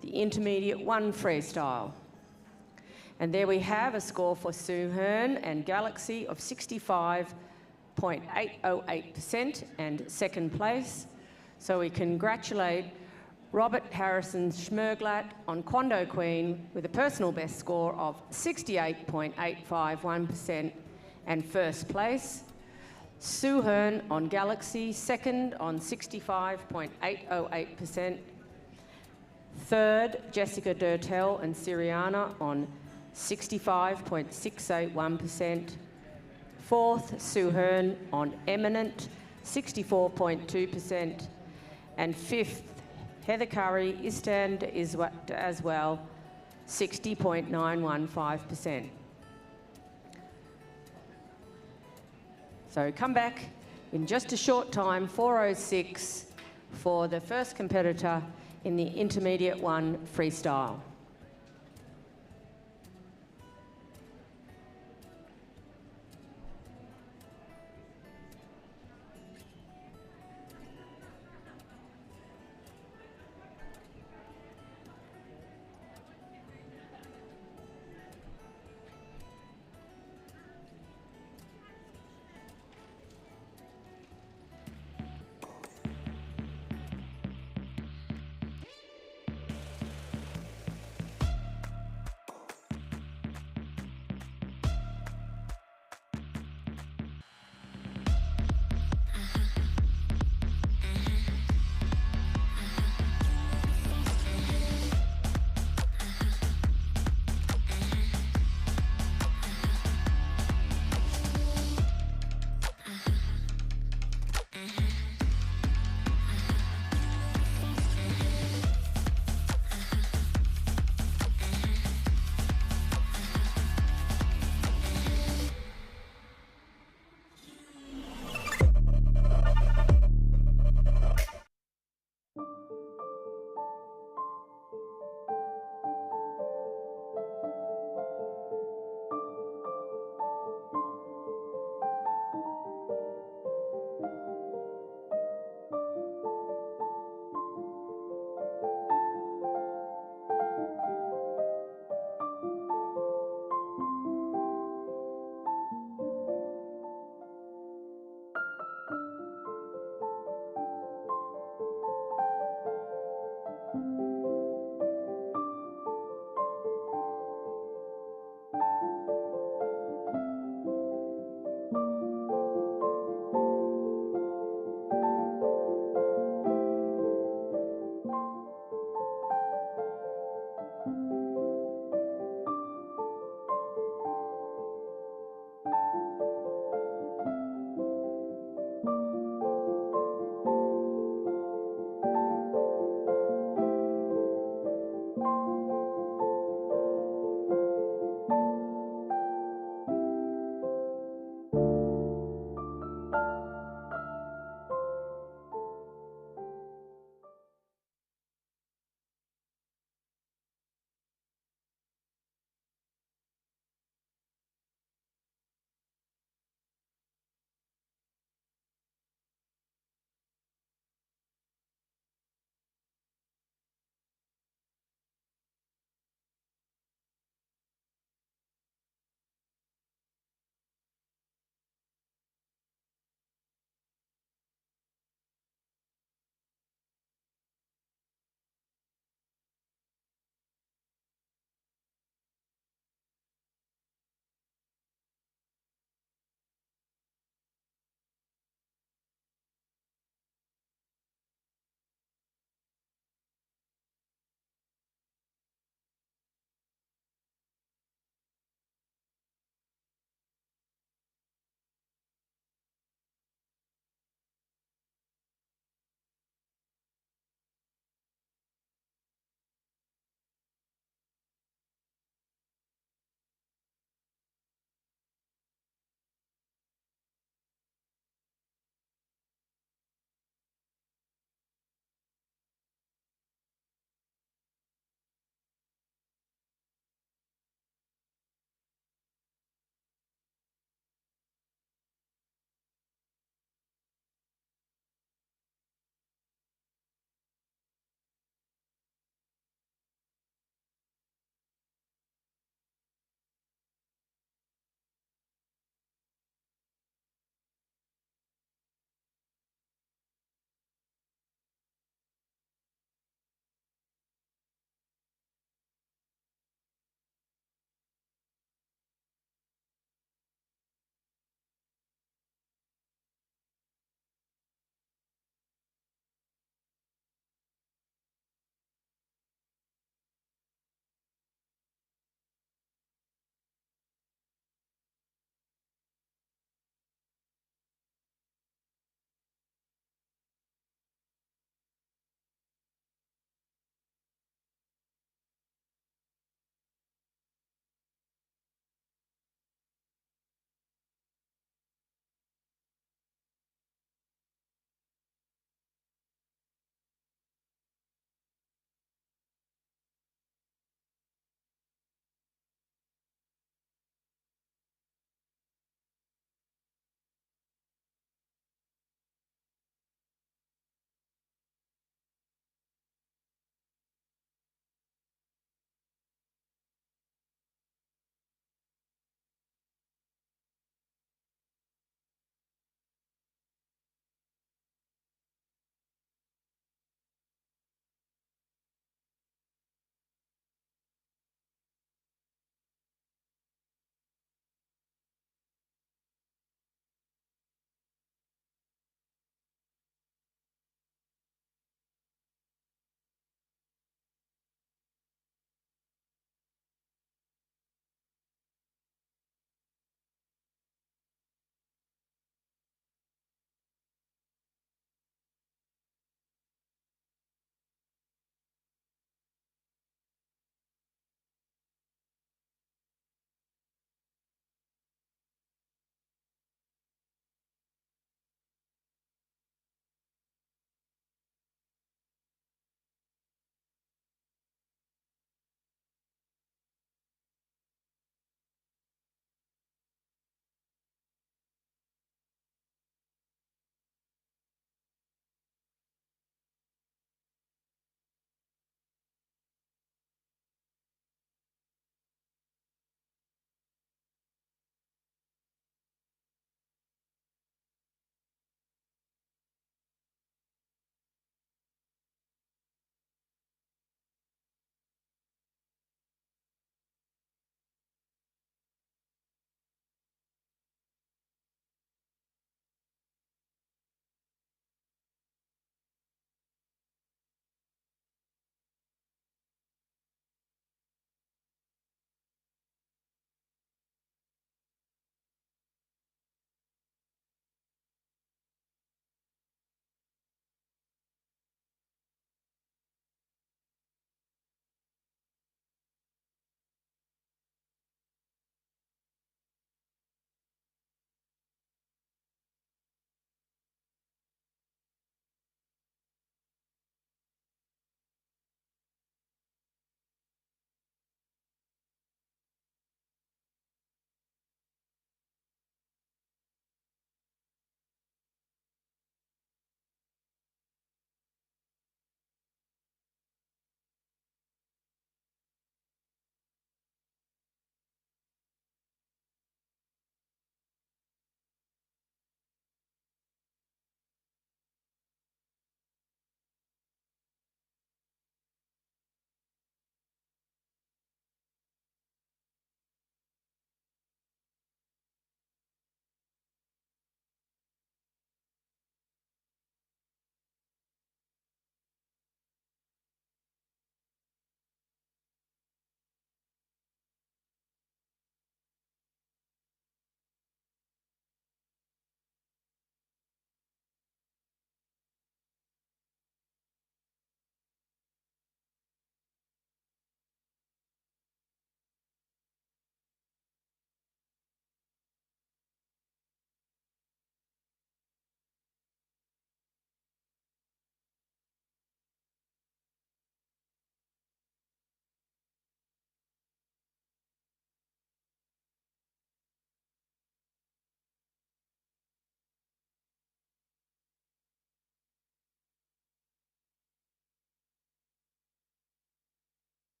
the Intermediate 1 freestyle. And there we have a score for Sue Hearn and Galaxy of 65.808% and second place. So we congratulate Robert Harrison Schmerglatt on Quando Queen with a personal best score of 68.851% and first place. Sue Hearn on Galaxy, second on 65.808%. Third, Jessica Durtell and Siriana on 65.681%. Fourth, Sue Hearn on Eminent, 64.2%. And fifth, Heather Curry is as well, 60.915%. So come back in just a short time, 4:06, for the first competitor in the Intermediate 1 freestyle.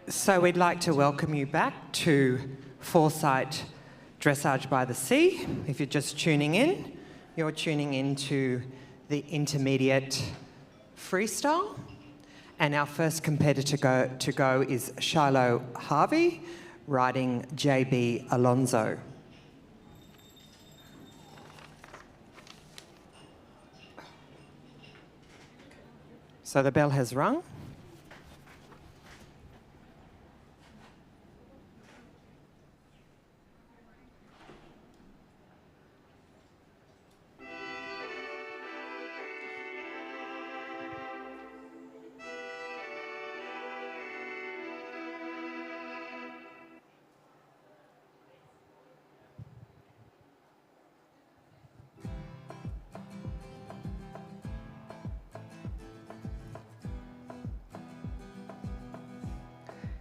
So we'd like to welcome you back to Foresight Dressage by the Sea. If you're just tuning in, you're tuning into the intermediate freestyle. And our first competitor to go is Shiloh Harvey, riding JB Alonso. So the bell has rung.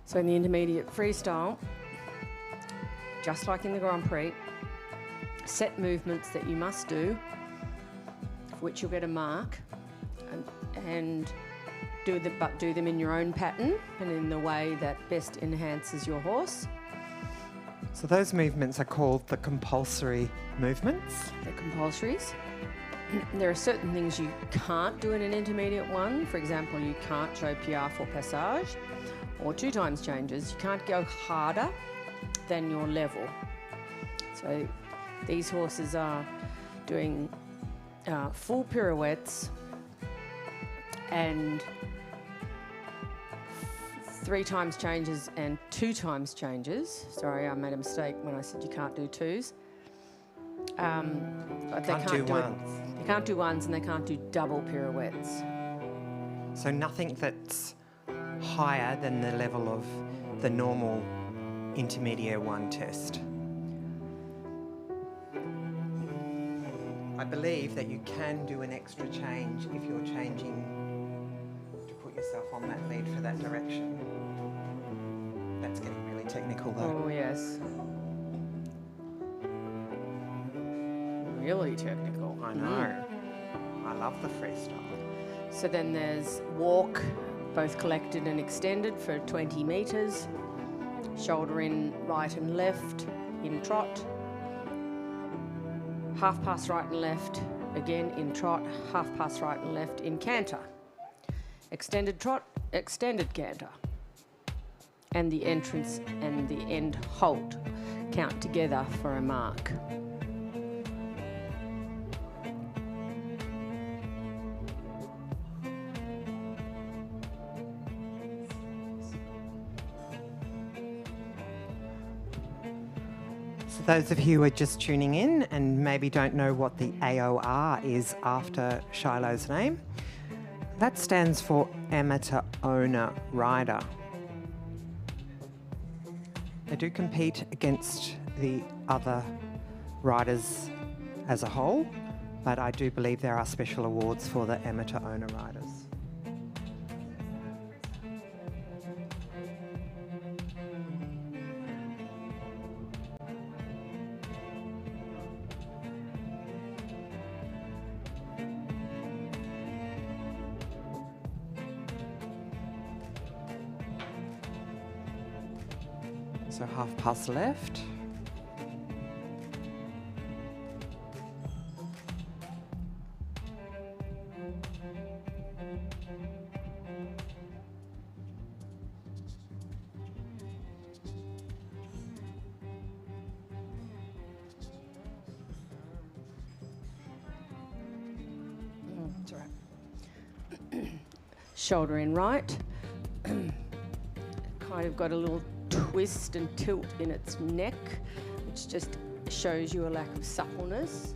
So in the intermediate freestyle, just like in the Grand Prix, set movements that you must do, for which you'll get a mark, and do them in your own pattern and in the way that best enhances your horse. So those movements are called the compulsory movements. The compulsories. There are certain things you can't do in an intermediate one. For example, you can't show piaffe or passage, or 2 times changes. You can't go harder than your level. So these horses are doing full pirouettes and 3 times changes and 2 times changes. Sorry, I made a mistake when I said you can't do 2s. But they can't do ones. They can't do ones, and they can't do double pirouettes. So nothing that's higher than the level of the normal intermediate 1 test. I believe that you can do an extra change if you're changing to put yourself on that lead for that direction. That's getting really technical though. Oh, yes. Really technical. I know. I love the freestyle. So then there's walk, both collected and extended for 20 metres. Shoulder in right and left in trot. Half pass right and left, again in trot. Half pass right and left in canter. Extended trot, extended canter. And the entrance and the end halt count together for a mark. For those of you who are just tuning in and maybe don't know what the AOR is after Shiloh's name, that stands for Amateur Owner Rider. They do compete against the other riders as a whole, but I do believe there are special awards for the amateur owner riders. So half pass left. That's right. Shoulder in right. Kind of got a little twist and tilt in its neck, which just shows you a lack of suppleness.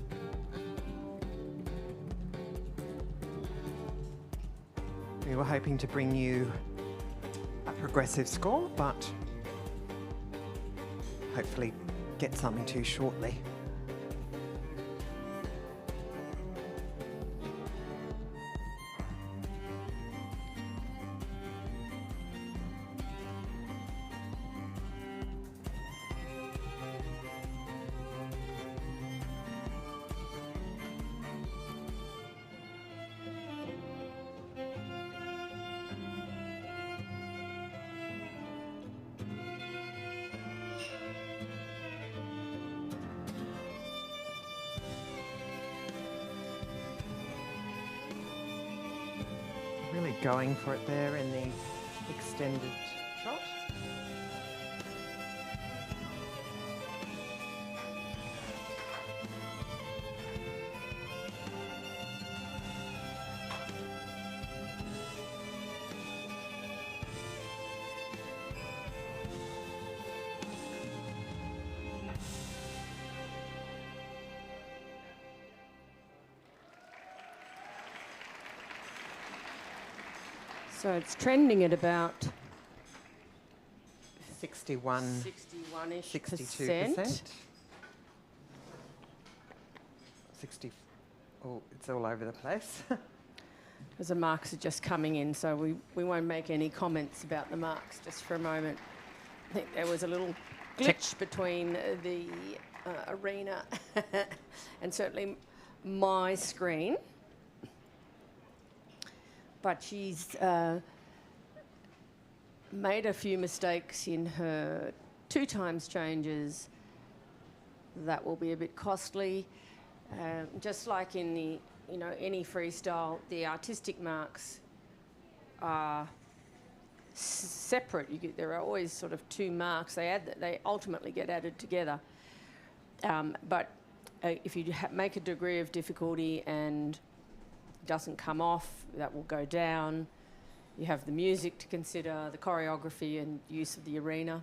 We were hoping to bring you a progressive score, but hopefully get something to you shortly. going for it there in the extended trot. So it's trending at about 61-ish, 62%. 60. Oh, it's all over the place. As the marks are just coming in, so we won't make any comments about the marks just for a moment. I think there was a little glitch between the arena and certainly my screen. But she's made a few mistakes in her 2 times changes. That will be a bit costly. Just like in the, any freestyle, the artistic marks are separate. There are always sort of 2 marks. They ultimately get added together. But if you make a degree of difficulty and doesn't come off, that will go down. You have the music to consider, the choreography and use of the arena.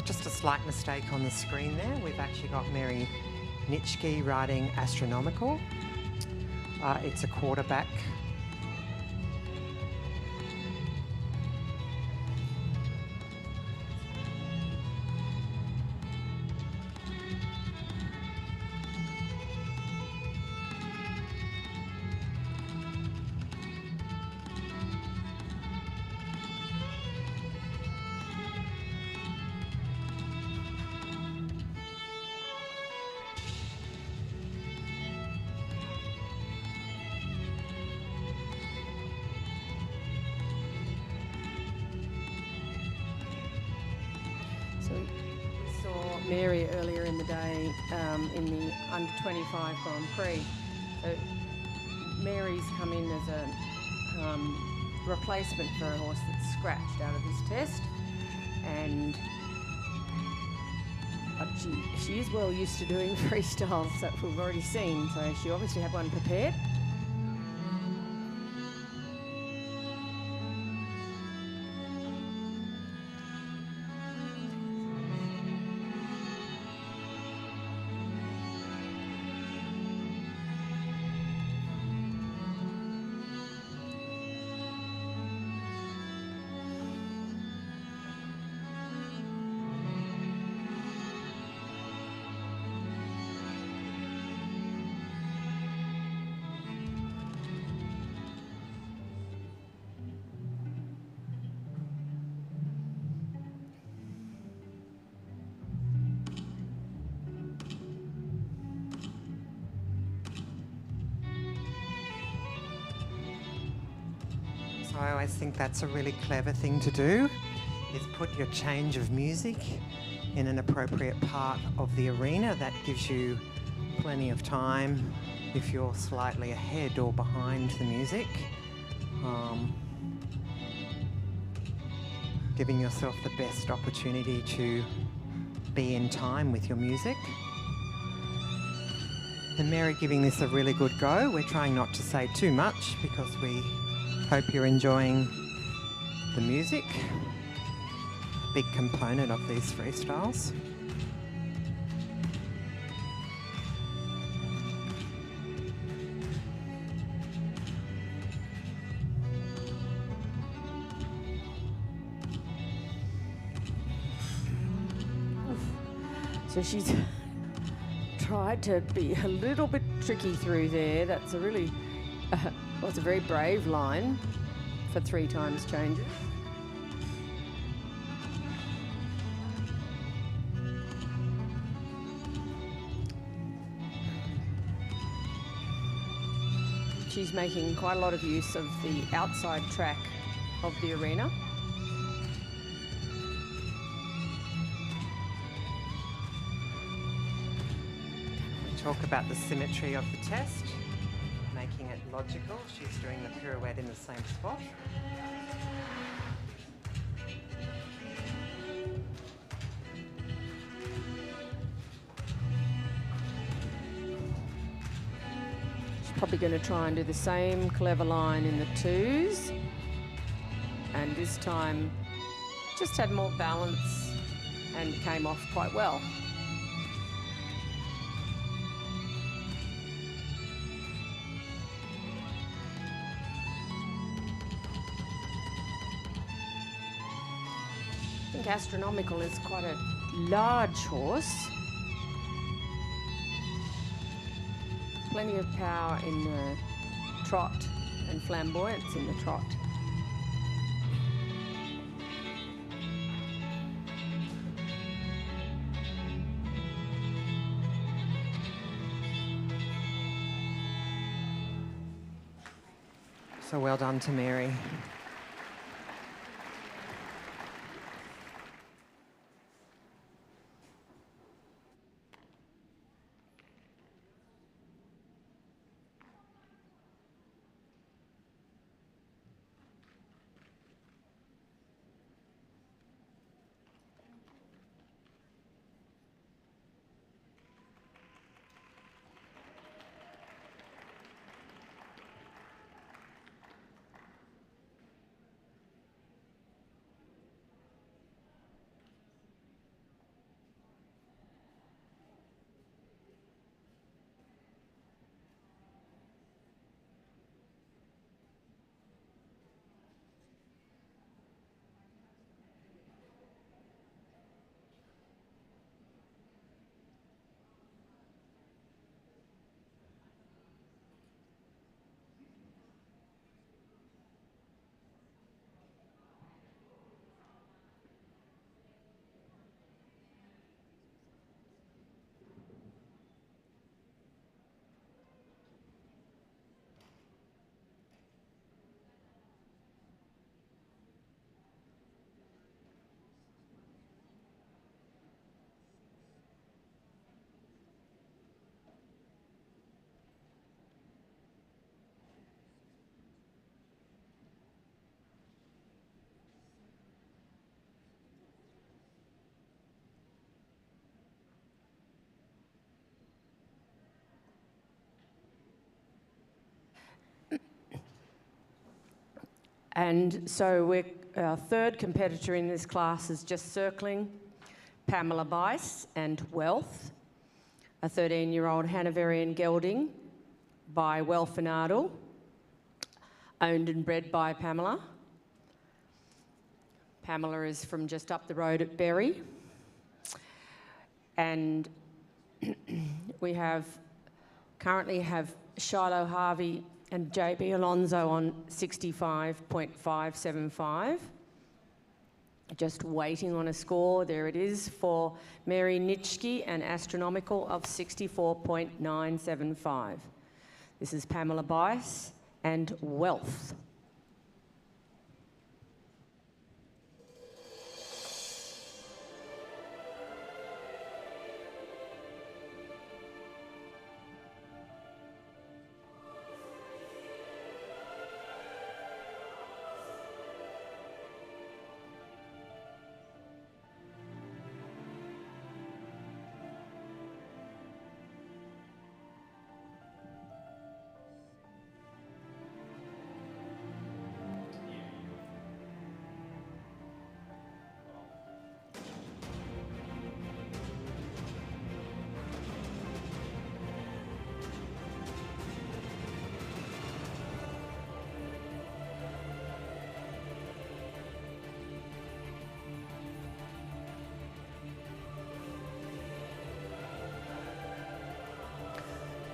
Just a slight mistake on the screen there. We've actually got Mary Nitschke riding Astronomical. It's a quarterback. Mary earlier in the day in the under 25 Grand Prix. So Mary's come in as a replacement for a horse that's scratched out of this test, and I but she is well used to doing freestyles that we've already seen, so she obviously had one prepared. So I always think that's a really clever thing to do, is put your change of music in an appropriate part of the arena. That gives you plenty of time if you're slightly ahead or behind the music. Giving yourself the best opportunity to be in time with your music. And Mary giving this a really good go. We're trying not to say too much because we hope you're enjoying the music. Big component of these freestyles. So she's tried to be a little bit tricky through there. That's a really, well, it's a very brave line for 3 times changes. She's making quite a lot of use of the outside track of the arena. Talk about the symmetry of the test, making it logical. She's doing the pirouette in the same spot. She's probably going to try and do the same clever line in the 2s. And this time just had more balance and came off quite well. I think Astronomical is quite a large horse. Plenty of power in the trot and flamboyance in the trot. So well done to Mary. And so our third competitor in this class is just circling, Pamela Bice and Wealth, a 13-year-old Hanoverian gelding by Welfinardle, owned and bred by Pamela. Pamela is from just up the road at Berry. And we currently have Shiloh Harvey and JB Alonso on 65.575. Just waiting on a score. There it is for Mary Nitschke, an astronomical of 64.975. This is Pamela Bice and Wealth.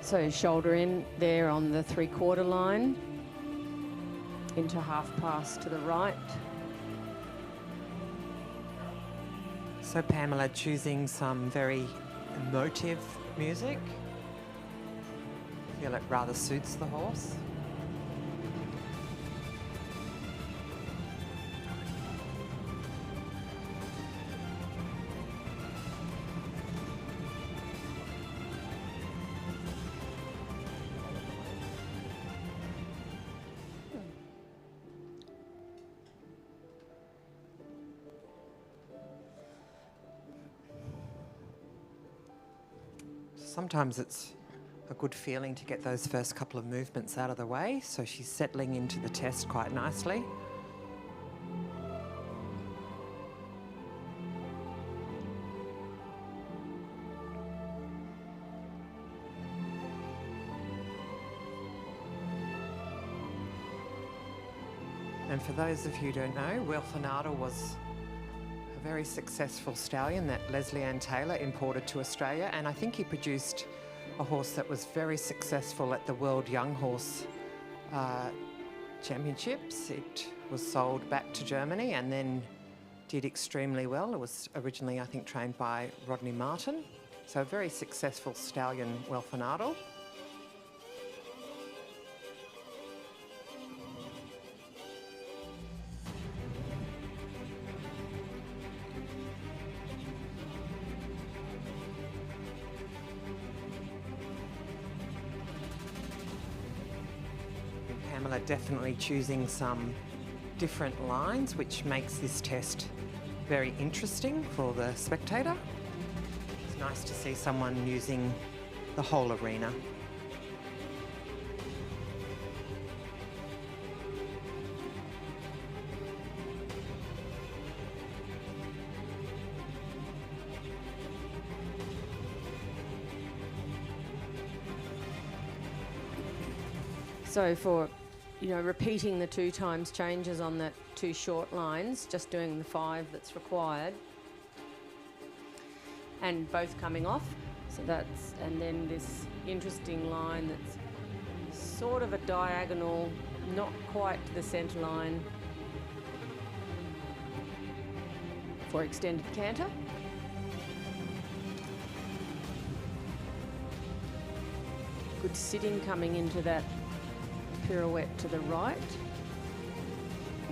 So shoulder in there on the 3/4 line, into half pass to the right. So Pamela choosing some very emotive music. I feel it rather suits the horse. Sometimes it's a good feeling to get those first couple of movements out of the way, so she's settling into the test quite nicely. And for those of you who don't know, Welfinardle was a very successful stallion that Leslie Ann Taylor imported to Australia, and I think he produced a horse that was very successful at the World Young Horse Championships. It was sold back to Germany and then did extremely well. It was originally, I think, trained by Rodney Martin. So a very successful stallion, Welfinardle. Pamela definitely choosing some different lines, which makes this test very interesting for the spectator. It's nice to see someone using the whole arena. So for, repeating the 2 times changes on the 2 short lines, just doing the 5 that's required, and both coming off. So and then this interesting line that's sort of a diagonal, not quite to the centre line for extended canter. Good sitting coming into that pirouette to the right.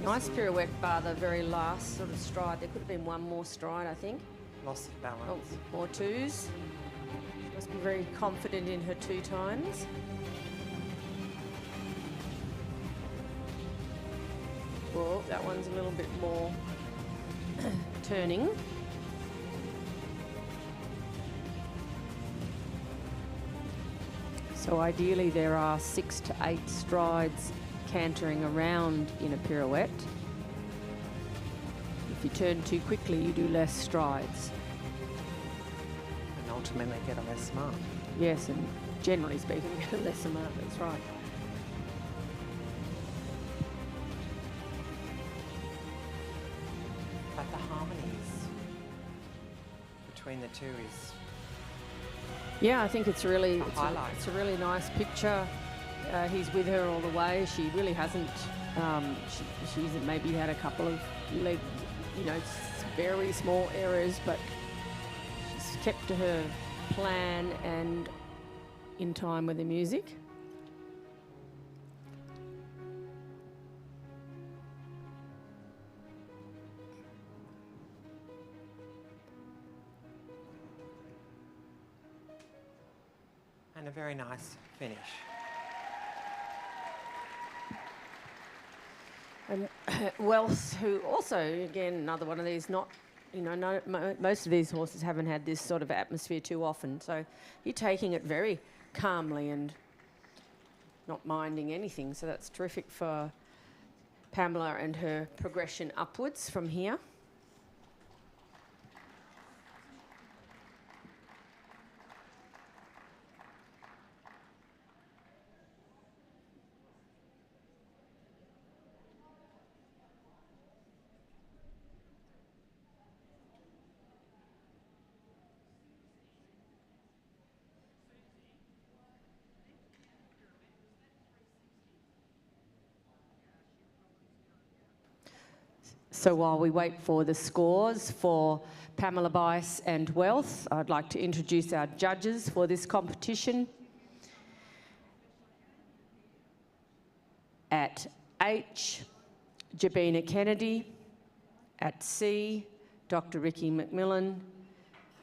Nice pirouette bar the very last sort of stride. There could have been one more stride, I think. Loss of balance. Oh, more 2s. She must be very confident in her 2 times. Oh, that one's a little bit more turning. So ideally there are 6 to 8 strides cantering around in a pirouette. If you turn too quickly, you do less strides. And ultimately get a less mark. Yes, and generally speaking, get a less amount, that's right. But the harmonies between the two is Yeah, I think it's really highlight. it's a really nice picture. He's with her all the way. She really hasn't. She's maybe had a couple of leg, very small errors, but she's kept to her plan and in time with the music. And a very nice finish. And Wealth, who also, again, another one of these, most of these horses haven't had this sort of atmosphere too often. So you're taking it very calmly and not minding anything. So that's terrific for Pamela and her progression upwards from here. So while we wait for the scores for Pamela Bice and Wealth, I'd like to introduce our judges for this competition. At H, Jabina Kennedy. At C, Dr. Ricky McMillan.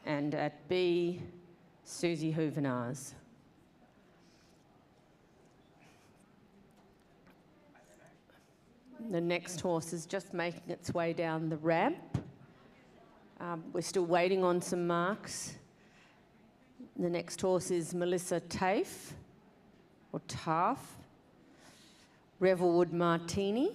And at B, Susie Hoovenars. The next horse is just making its way down the ramp. We're still waiting on some marks. The next horse is Melissa Tafe, or Taff, Revelwood Martini.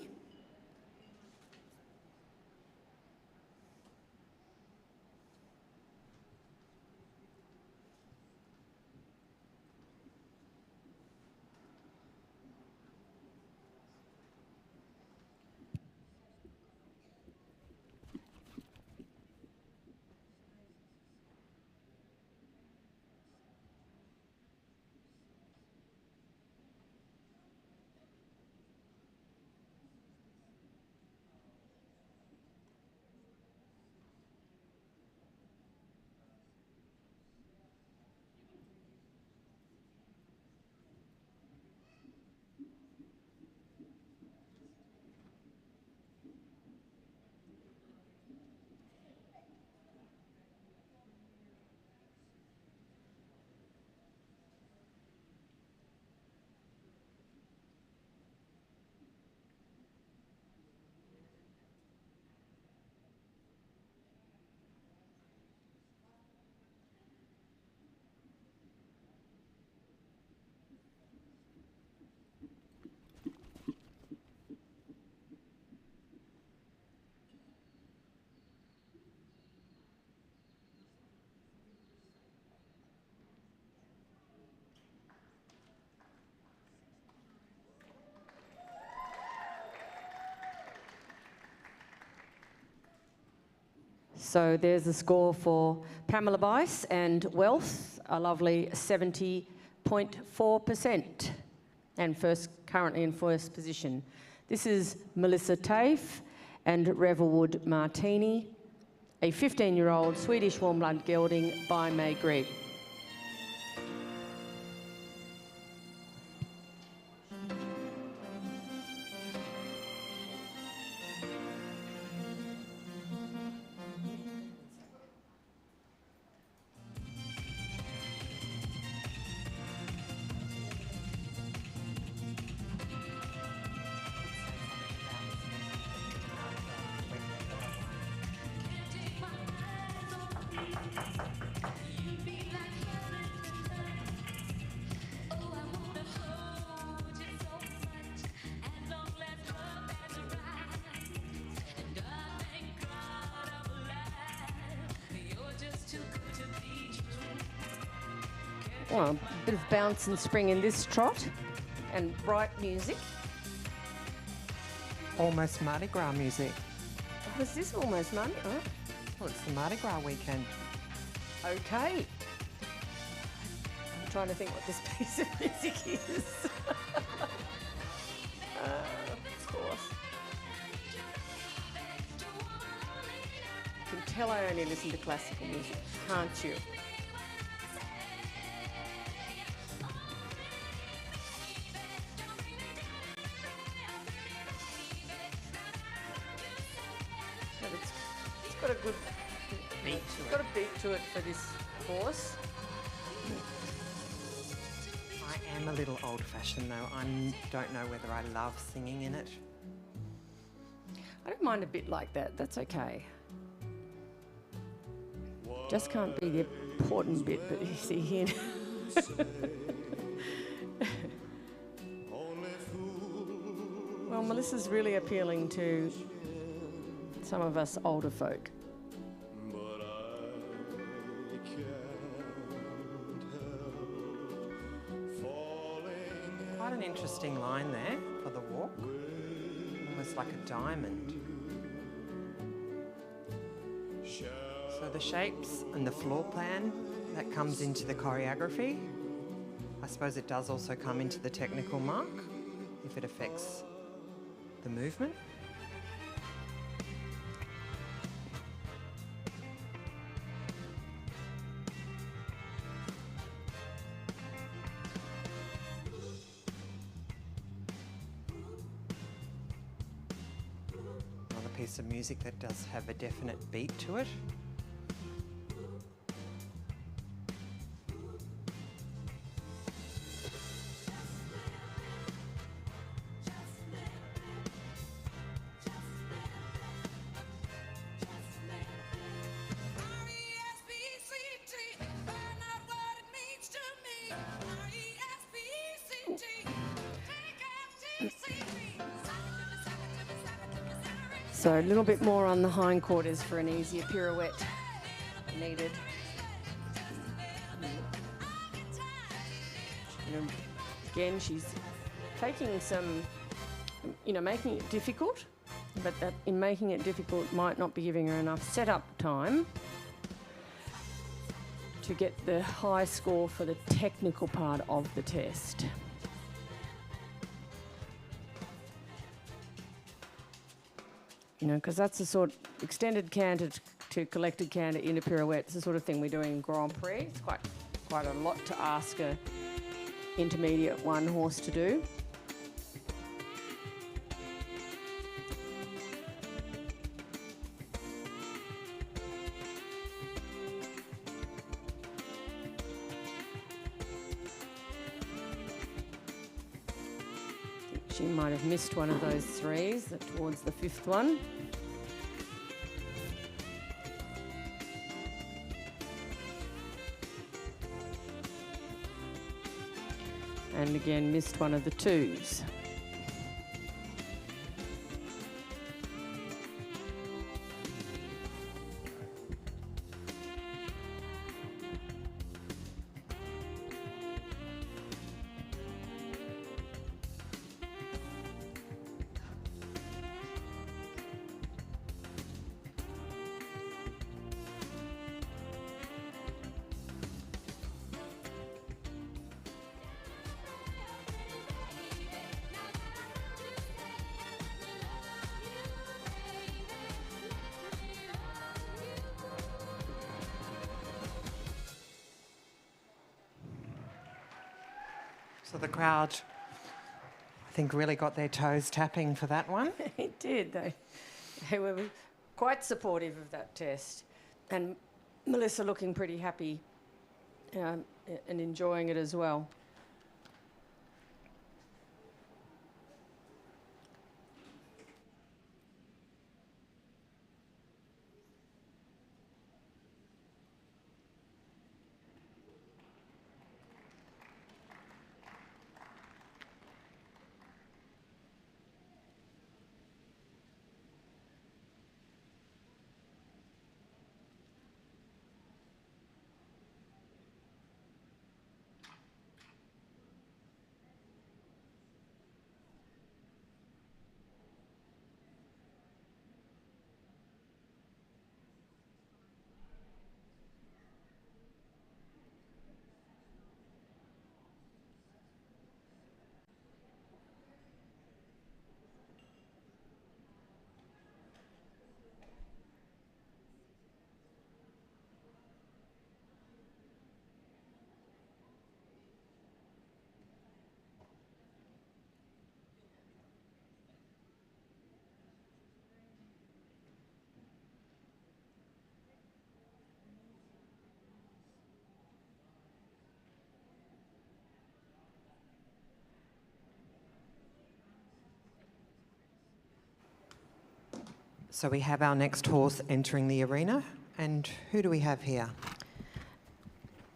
So there's the score for Pamela Bice and Wealth, a lovely 70.4%, and currently in first position. This is Melissa Tafe and Revelwood Martini, a 15-year-old Swedish warm blood gelding by May Gregg. well, a bit of bounce and spring in this trot, and bright music. Almost Mardi Gras music. Was this almost Monday? Oh, Well, it's the Mardi Gras weekend. okay. I'm trying to think what this piece of music is. Of course. You can tell I only listen to classical music, can't you? But it's got a good beat to it. It's got a beat to it for this horse. I am a little old-fashioned though. I don't know whether I love singing in it. I don't mind a bit like that. That's okay. Just can't be the important bit that you see here. Well, Melissa's really appealing to some of us older folk. Quite an interesting line there for the walk. Almost like a diamond. So the shapes and the floor plan, that comes into the choreography. I suppose it does also come into the technical mark if it affects the movement. Another piece of music that does have a definite beat to it. So a little bit more on the hindquarters for an easier pirouette needed. And again, she's taking some, making it difficult, but that in making it difficult might not be giving her enough setup time to get the high score for the technical part of the test. Because that's the sort of extended canter to collected canter into pirouette. It's the sort of thing we do in Grand Prix. It's quite a lot to ask a intermediate one horse to do. She might have missed one of those threes towards the fifth one. And again, missed one of the twos. So the crowd, I think, really got their toes tapping for that one. It did. They were quite supportive of that test. And Melissa looking pretty happy and enjoying it as well. So we have our next horse entering the arena. And who do we have here?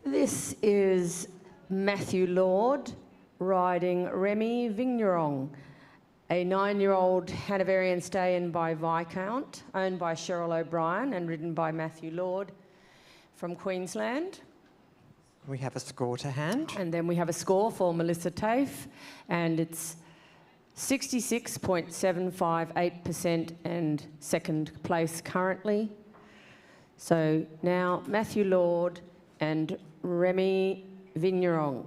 This is Matthew Lord riding Remy Vigneron, a 9-year-old Hanoverian stallion by Viscount, owned by Cheryl O'Brien and ridden by Matthew Lord from Queensland. We have a score to hand. And then we have a score for Melissa Tafe, and it's 66.758% and second place currently. So now Matthew Lord and Remy Vigneron.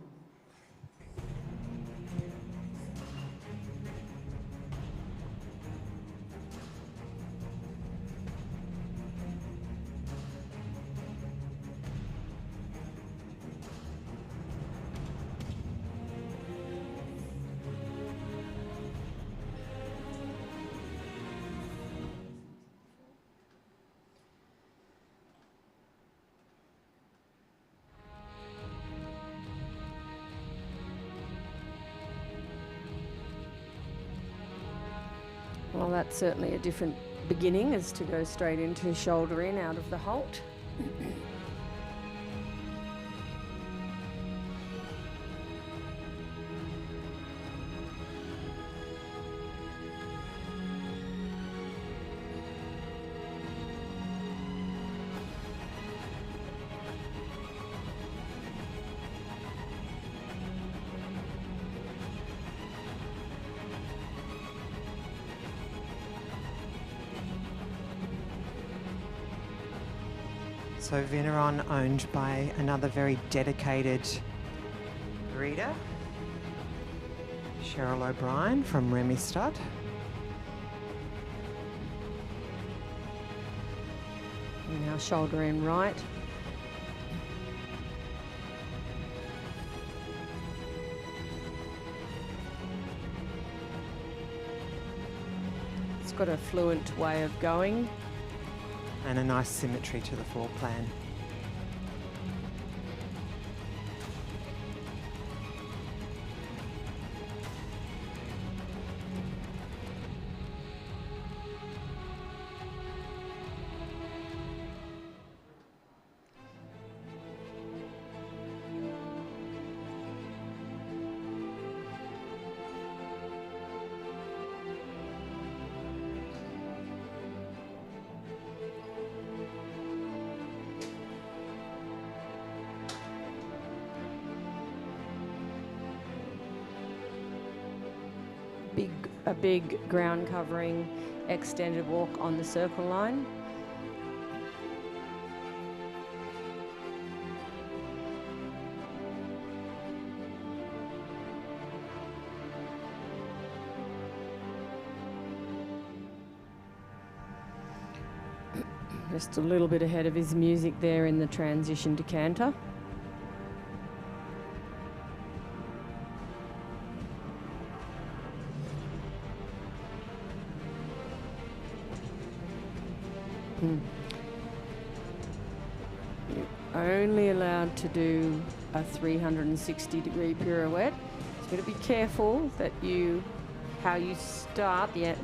Well, that's certainly a different beginning, as to go straight into shoulder in out of the halt. So Vigneron, owned by another very dedicated breeder, Cheryl O'Brien from Remy Stud. And now shoulder in right. It's got a fluent way of going. And a nice symmetry to the floor plan. A big ground covering extended walk on the circle line. Just a little bit ahead of his music there in the transition to canter. You're only allowed to do a 360-degree pirouette. So you've got to be careful that how you start, the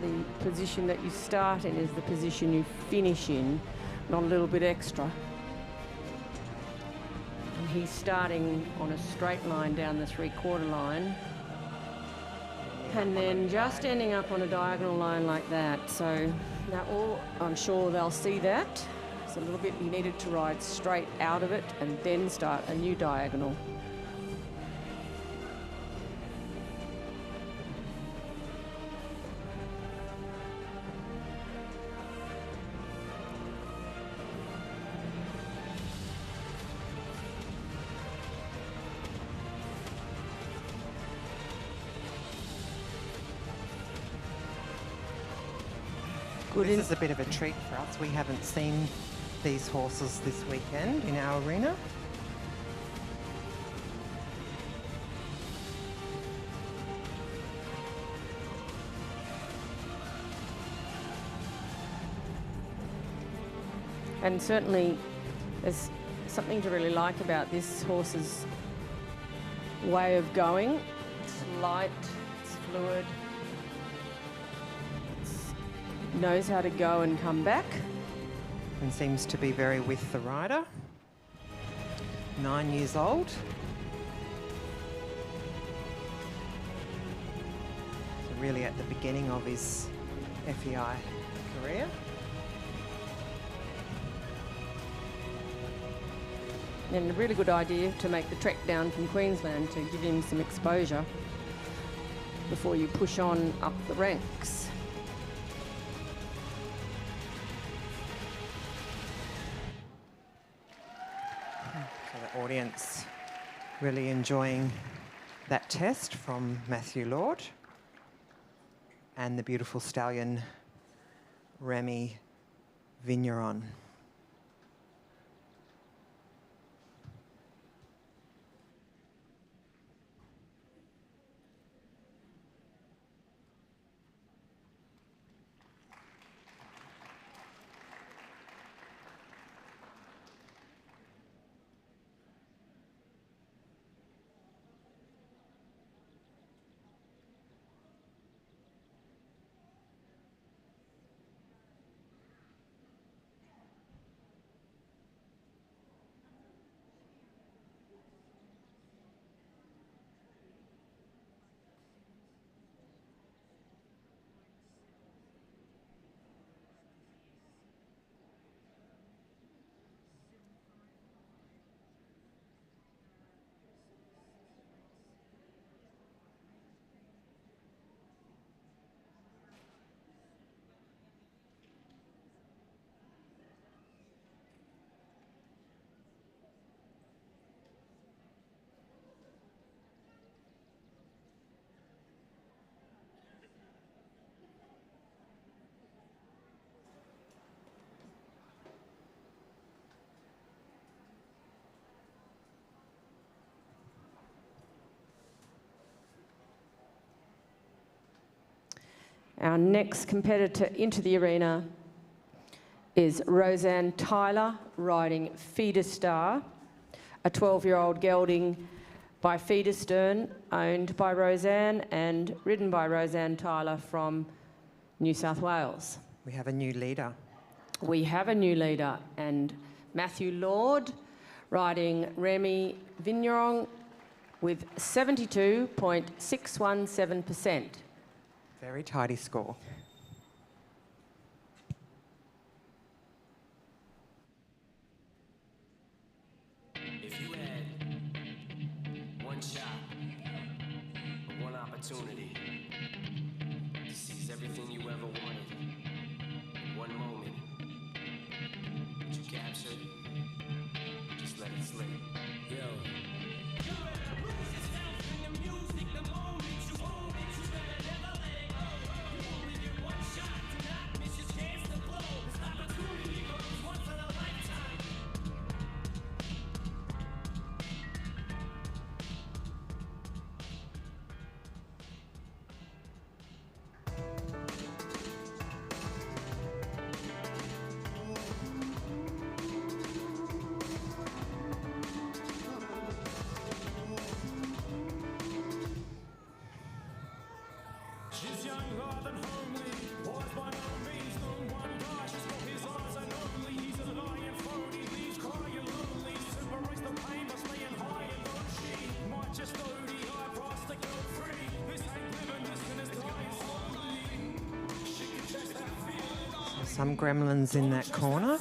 position that you start in is the position you finish in, not a little bit extra. And he's starting on a straight line down the 3/4 line, and then just ending up on a diagonal line like that. So now I'm sure they'll see that. It's a little bit, you needed to ride straight out of it and then start a new diagonal. This is a bit of a treat for us. We haven't seen these horses this weekend in our arena. And certainly there's something to really like about this horse's way of going. It's light, it's fluid. knows how to go and come back. And seems to be very with the rider. 9 years old. So really at the beginning of his FEI career. And a really good idea to make the trek down from Queensland to give him some exposure before you push on up the ranks. So the audience really enjoying that test from Matthew Lord and the beautiful stallion Remy Vigneron. Our next competitor into the arena is Roseanne Tyler, riding Feeder Star, a 12-year-old gelding by Feeder Stern, owned by Roseanne and ridden by Roseanne Tyler from New South Wales. We have a new leader. We have a new leader, and Matthew Lord riding Remy Vigneron with 72.617%. Very tidy score. If you had one shot, one opportunity to seize everything you ever wanted in one moment, would you capture it? Just let it slip. Yo. She's younger than homely, was by no means the one guy. She's got his eyes and only he's a lying phony, leaves crying lonely. Separates the pain by staying high and low. She might just owe the high price to go free. This ain't living, this and it's dying slowly. She can chase that feeling. Some gremlins in that corner.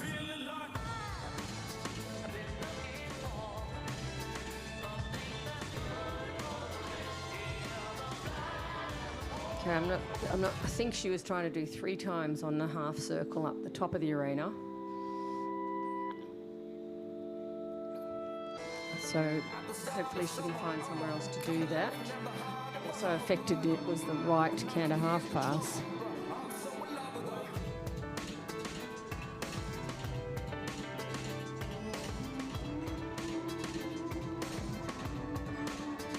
Okay, I think she was trying to do 3 times on the half circle up the top of the arena. So hopefully she can find somewhere else to do that. Also affected it was the right canter half pass.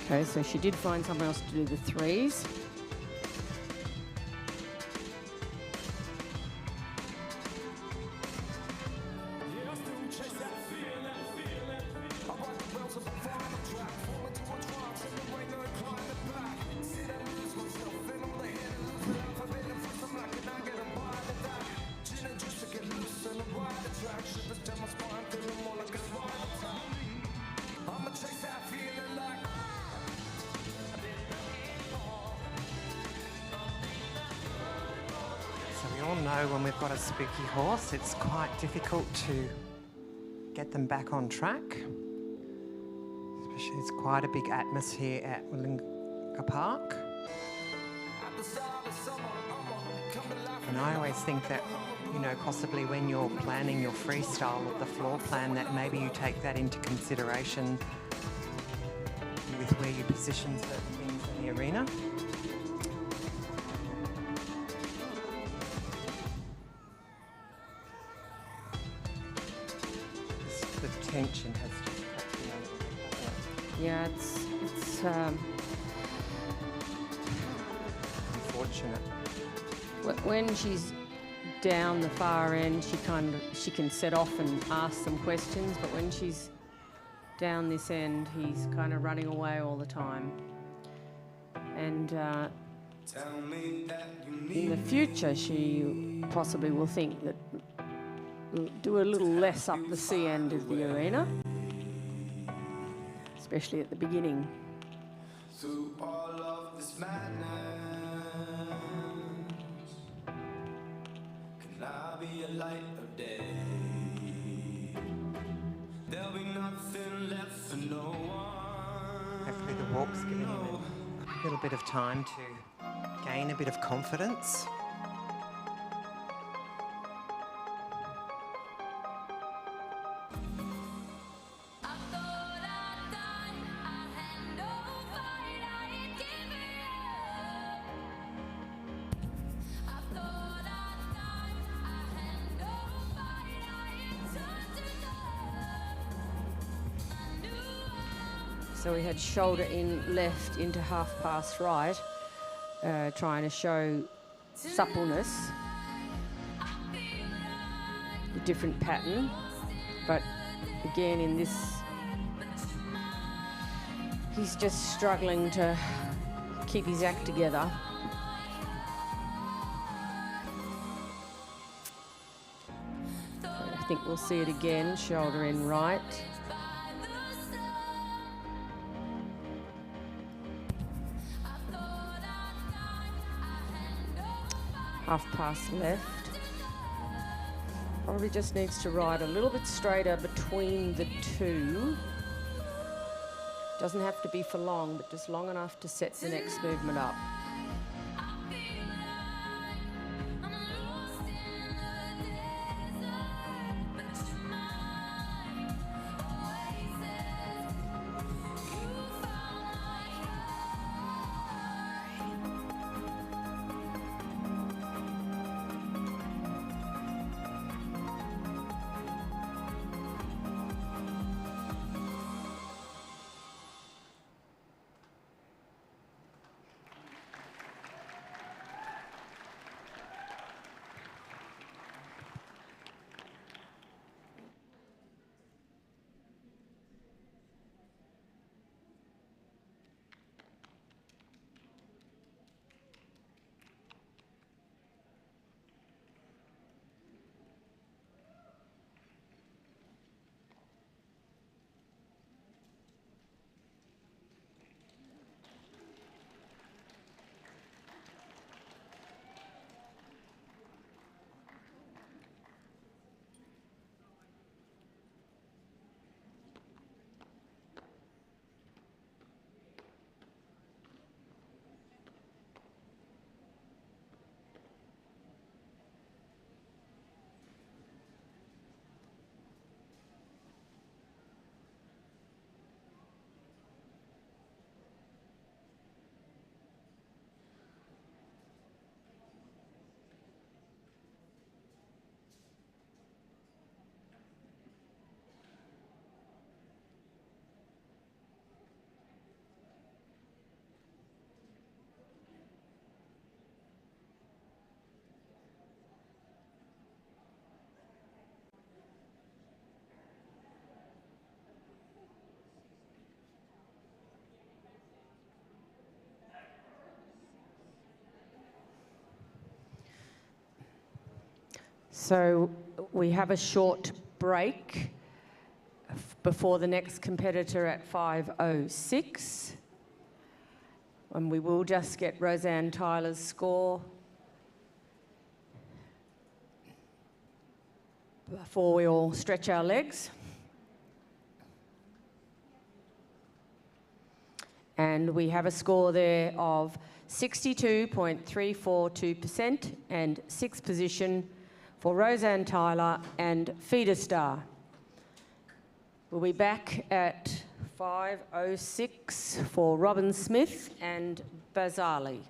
Okay, so she did find somewhere else to do the 3s. know when we've got a spooky horse, it's quite difficult to get them back on track. Especially it's quite a big atmosphere at Willinga Park. And I always think that, you know, possibly when you're planning your freestyle of the floor plan, that maybe you take that into consideration with where you position certain things in the arena. The tension has just cracked me a little bit. Yeah, it's Unfortunate. when she's down the far end, she can set off and ask some questions, but when she's down this end, he's kind of running away all the time. And in the future, she possibly will think that do a little less up the C end of the arena, especially at the beginning. Through all of this madness, can I be a light of day? There'll be nothing left for no one. Hopefully the walk's giving him a little bit of time to gain a bit of confidence. So we had shoulder in left into half past right, trying to show suppleness, a different pattern, but again in this, he's just struggling to keep his act together. So I think we'll see it again, shoulder in right. Half past left. Probably just needs to ride a little bit straighter between the two. Doesn't have to be for long, but just long enough to set the next movement up. So we have a short break before the next competitor at 5:06. And we will just get Roseanne Tyler's score before we all stretch our legs. And we have a score there of 62.342% and 6th position for Roseanne Tyler and Feeder Star. We'll be back at 5:06 for Robin Smith and Bazali.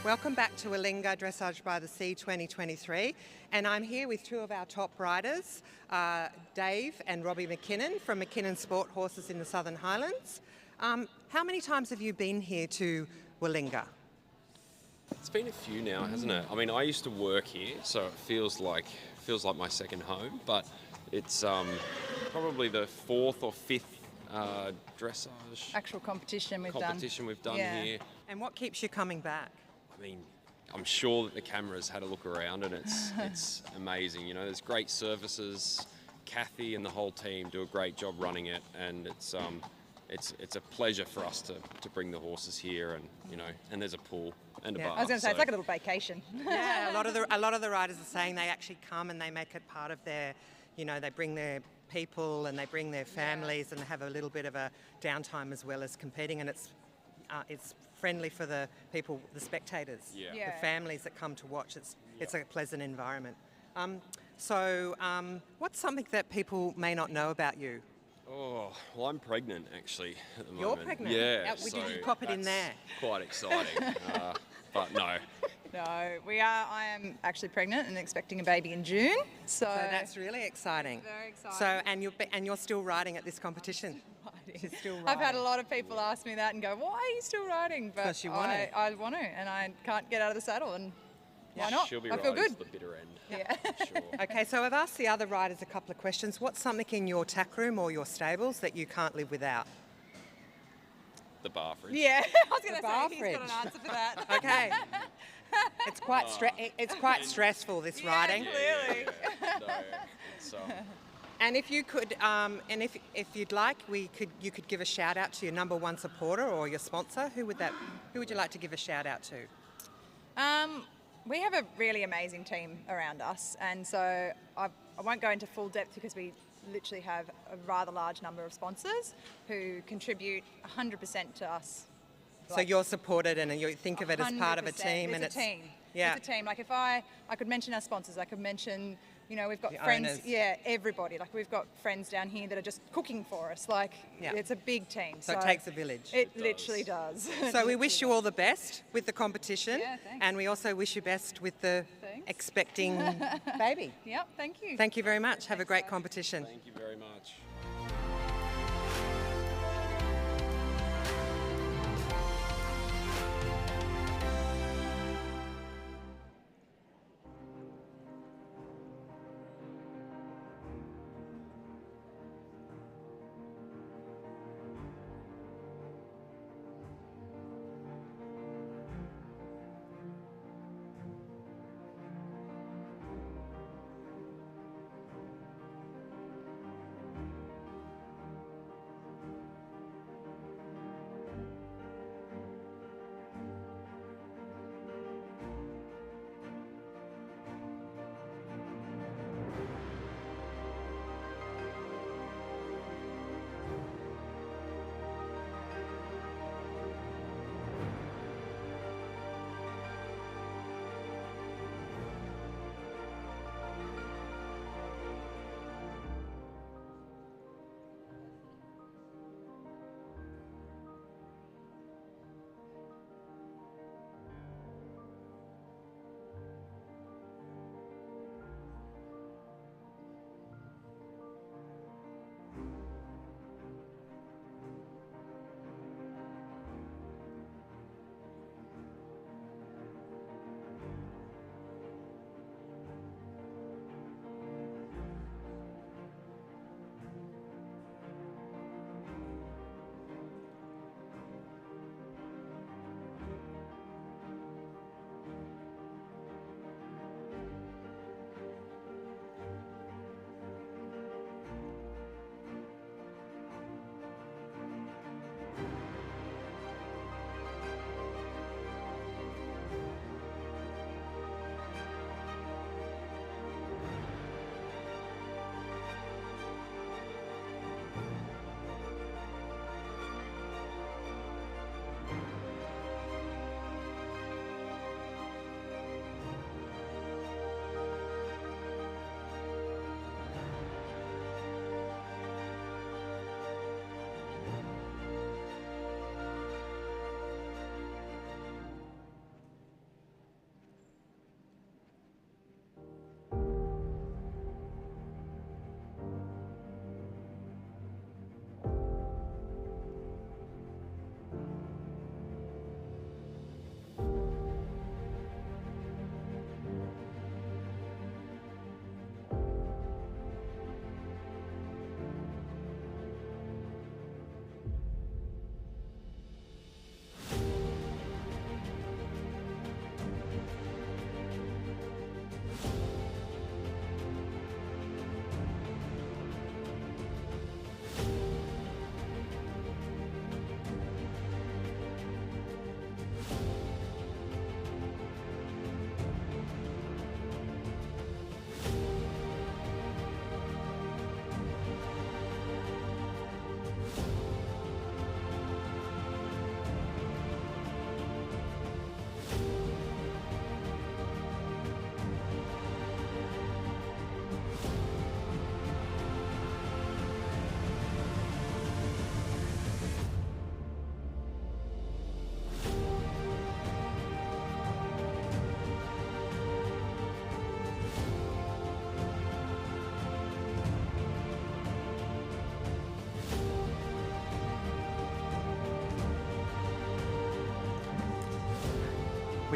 Welcome back to Willinga Dressage by the Sea 2023, and I'm here with two of our top riders, Dave and Robbie McKinnon from McKinnon Sport Horses in the Southern Highlands. How many times have you been here to Willinga? It's been a few now, hasn't it? I mean, I used to work here, so it feels like my second home. But it's probably the fourth or fifth dressage Actual competition we've done. done here. And what keeps you coming back? I mean, I'm sure that the cameras had a look around, and it's amazing. You know, there's great services. Kathy and the whole team do a great job running it, and it's a pleasure for us to bring the horses here, and and there's a pool and a bar. I was going to say, it's like a little vacation. Yeah, a lot of the riders are saying they actually come and they make it part of their, they bring their people and they bring their families and have a little bit of a downtime as well as competing, and it's friendly for the people, the spectators, the families that come to watch. It's a pleasant environment. So what's something that people may not know about you? Oh, well, I'm pregnant actually at the You're moment. pregnant? Yeah. Did you pop it in there? Quite exciting, but no. No, I am actually pregnant and expecting a baby in June. So that's really exciting. Very exciting. So and you're still riding at this competition. She's still riding. I've had a lot of people ask me that and go, "Why are you still riding?" But 'Cause you want to. I want to, and I can't get out of the saddle, and why not? She'll be I feel riding good. to the bitter end. Yeah. Sure. Okay, so I've asked the other riders a couple of questions. What's something in your tack room or your stables that you can't live without? The bar fridge. Yeah, I was going The to bar say he's got an fridge. answer for that. Okay. It's quite stressful, this riding. Clearly. No, it's, And if you could, and if you'd like, you could give a shout out to your number one supporter or your sponsor. Who would you like to give a shout out to? We have a really amazing team around us, and so I won't go into full depth because we literally have a rather large number of sponsors who contribute 100% to us. So you're supported, and you think of it as part of a 100%. team, and it's a team. Yeah. It's a team. Like if I could mention our sponsors, I could mention, we've got The friends. owners. Yeah, everybody. Like we've got friends down here that are just cooking for us. Like Yeah. it's a big team. So it takes a village. It literally does. So we wish you all the best with the competition, Yeah, thanks. and we also wish you best with the Thanks. expecting baby. Yep, thank you. Thank you very much. Have a great competition. thank you very much.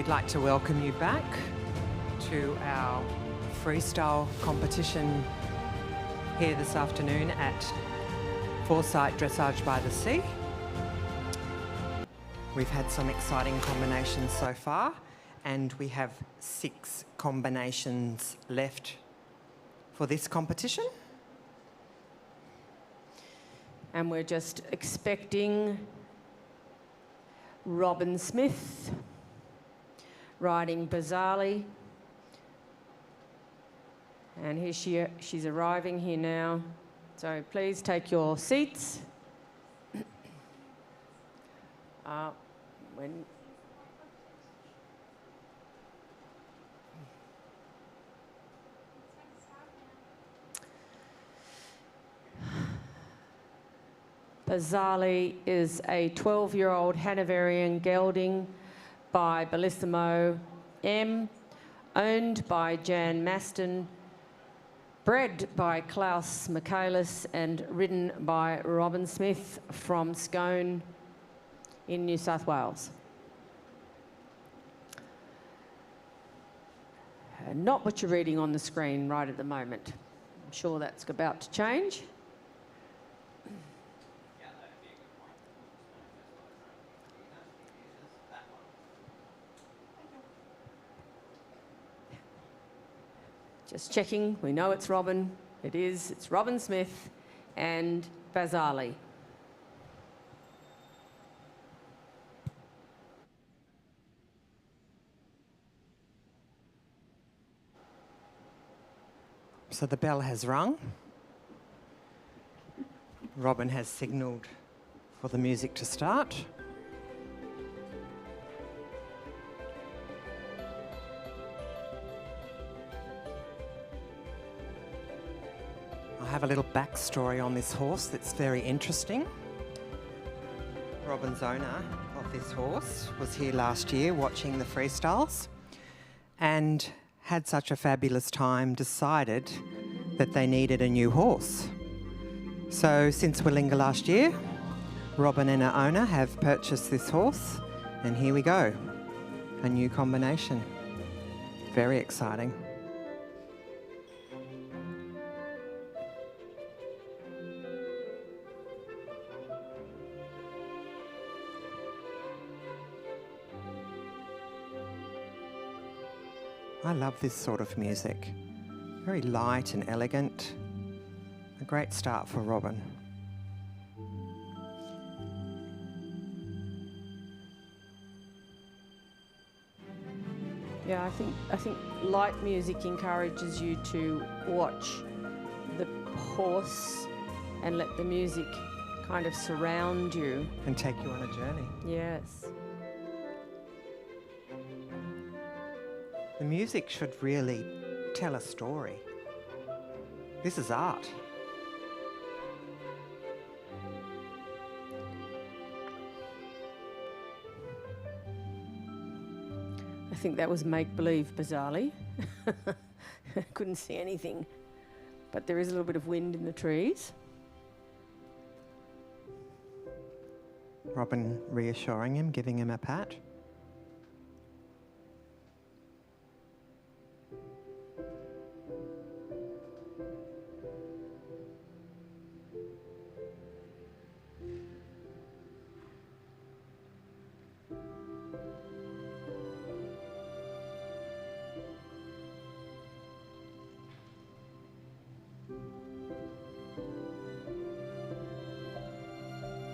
We'd like to welcome you back to our freestyle competition here this afternoon at Foresight Dressage by the Sea. We've had some exciting combinations so far, and we have 6 combinations left for this competition. And we're just expecting Robin Smith riding Bizarrely. And here she's arriving here now. So please take your seats. When Bizarrely is a 12-year-old Hanoverian gelding by Bellissimo M, owned by Jan Maston, bred by Klaus Michaelis and ridden by Robin Smith from Scone in New South Wales. Not what you're reading on the screen right at the moment. I'm sure that's about to change. Just checking, we know it's Robin. It is, it's Robin Smith and Bizarrely. So the bell has rung. Robin has signalled for the music to start. I have a little backstory on this horse that's very interesting. Robin's owner of this horse was here last year watching the freestyles and had such a fabulous time, decided that they needed a new horse. So since Willinga last year, Robin and her owner have purchased this horse, and here we go, a new combination. Very exciting. I love this sort of music. Very light and elegant. A great start for Robin. Yeah, I think light music encourages you to watch the horse and let the music kind of surround you. And take you on a journey. Yes. The music should really tell a story. This is art. I think that was make-believe, bizarrely. I couldn't see anything, but there is a little bit of wind in the trees. Robin reassuring him, giving him a pat.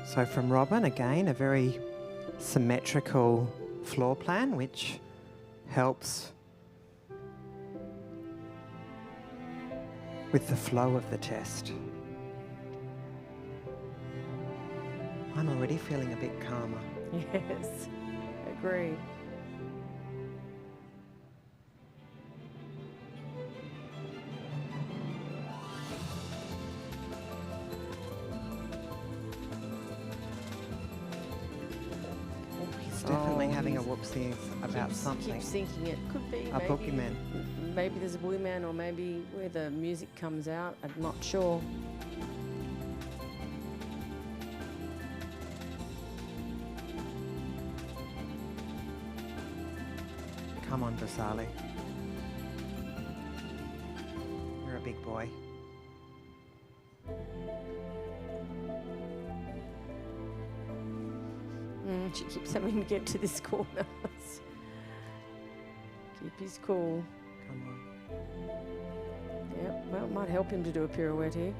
So from Robin, again, a very symmetrical floor plan, which helps with the flow of the test. I'm already feeling a bit calmer. Yes, agree. Definitely having a whoopsie about Keeps something. thinking it could be A boogeyman. Maybe there's a boogeyman, or maybe where the music comes out. I'm not sure. Come on, Vasali. You're a big boy. She keeps having to get to this corner. Keep his cool. Come on. Yep, well, it might help him to do a pirouette here.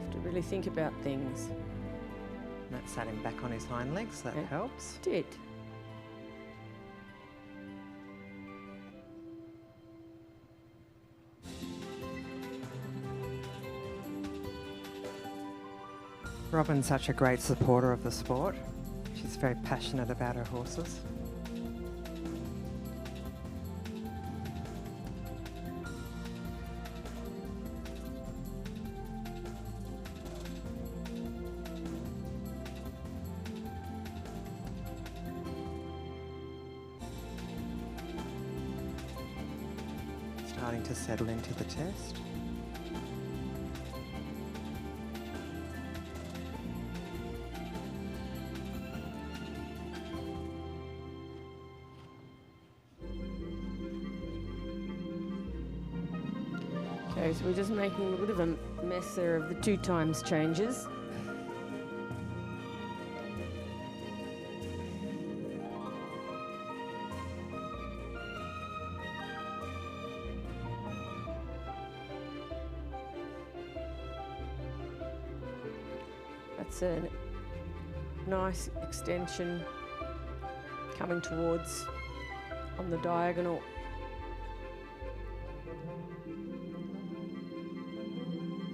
Have to really think about things. That sat him back on his hind legs. That Yeah. helps. Did. Robin's such a great supporter of the sport. She's very passionate about her horses. Starting to settle into the test. Okay, so we're just making a bit of a mess there of the 2 times changes. That's a nice extension coming towards on the diagonal.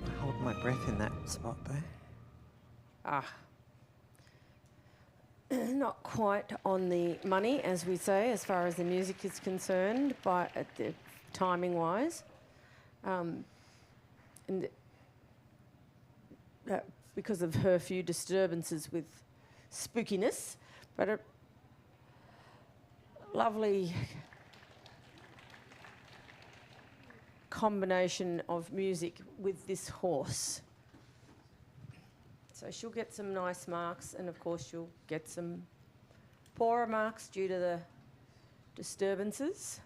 I hold my breath in that spot there. Not quite on the money, as we say, as far as the music is concerned, but at the timing wise. Because of her few disturbances with spookiness, but a lovely combination of music with this horse. So she'll get some nice marks, and of course she'll get some poorer marks due to the disturbances.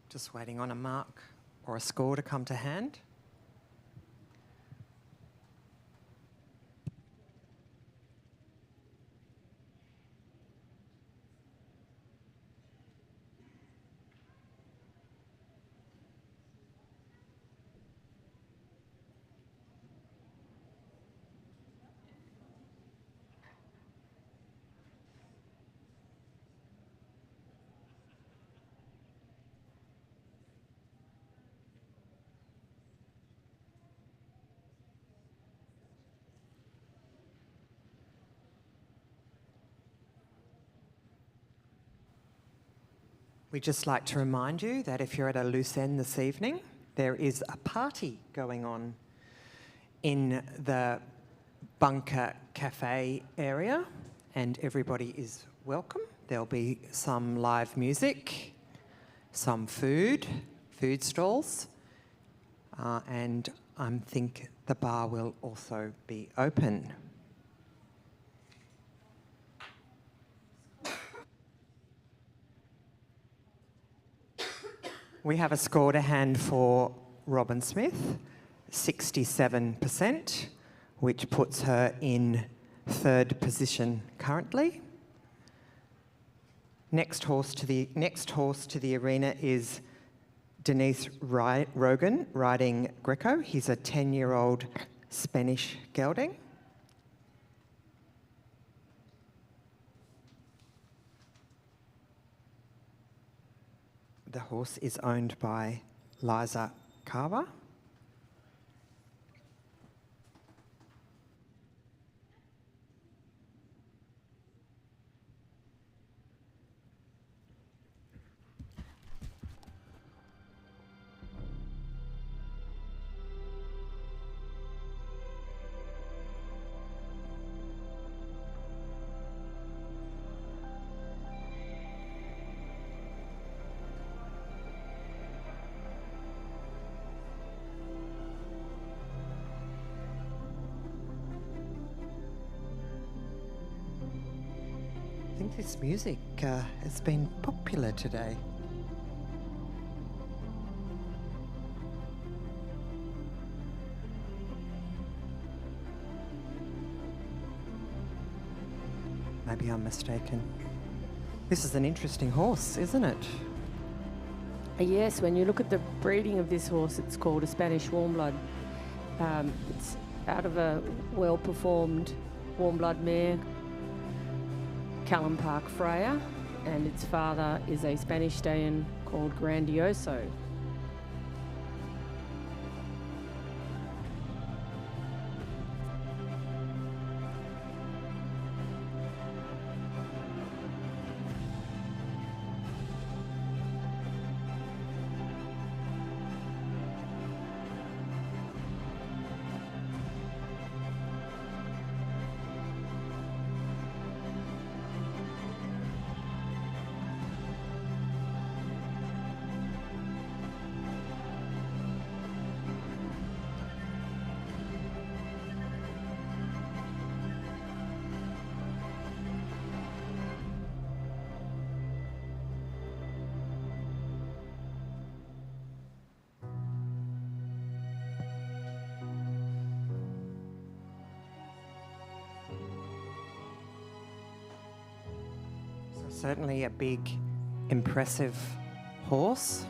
Just waiting on a mark or a score to come to hand. We'd just like to remind you that if you're at a loose end this evening, there is a party going on in the Bunker Cafe area, and everybody is welcome. There'll be some live music, some food stalls, and I think the bar will also be open. We have a score to hand for Robin Smith, 67%, which puts her in 3rd position currently. Next horse to the arena is Denise Rogan riding Greco. He's a 10-year-old Spanish gelding. The horse is owned by Liza Carver. think this music has been popular today. Maybe I'm mistaken. This is an interesting horse, isn't it? Yes, when you look at the breeding of this horse, it's called a Spanish warm blood. It's out of a well-performed warm blood mare, Callum Park Freya, and its father is a Spanish stallion called Grandioso. Certainly a big, impressive horse.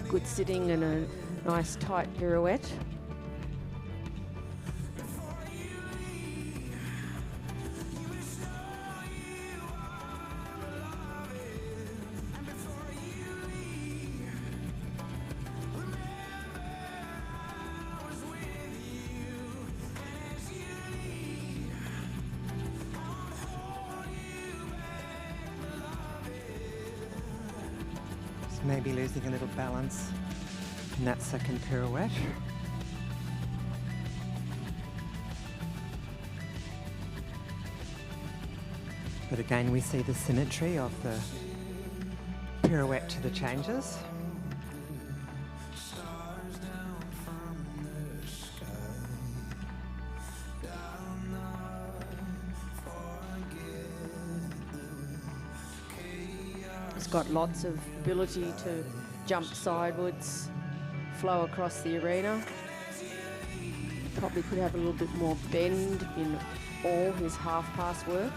Good sitting and a nice tight pirouette. Maybe losing a little balance in that second pirouette. But again, we see the symmetry of the pirouette to the changes. It's got lots of ability to jump sidewards, flow across the arena. Probably could have a little bit more bend in all his half-pass work.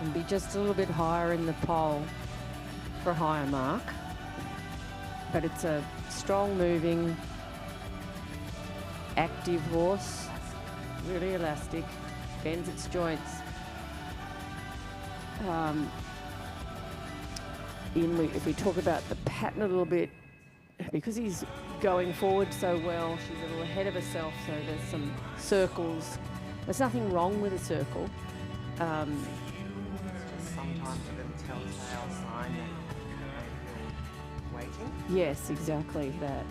And be just a little bit higher in the pole for a higher mark. But it's a strong moving, active horse, really elastic, bends its joints. If we talk about the pattern a little bit, because he's going forward so well, she's a little ahead of herself, so there's some circles. There's nothing wrong with a circle. Sometimes a little telltale sign that you're waiting. Yes, exactly that.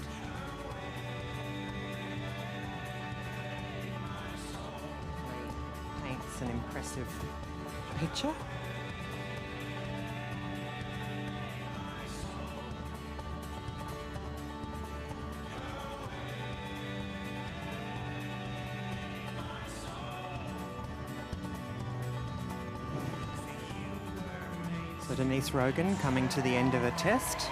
Paints an impressive picture. So Denise Rogan coming to the end of a test.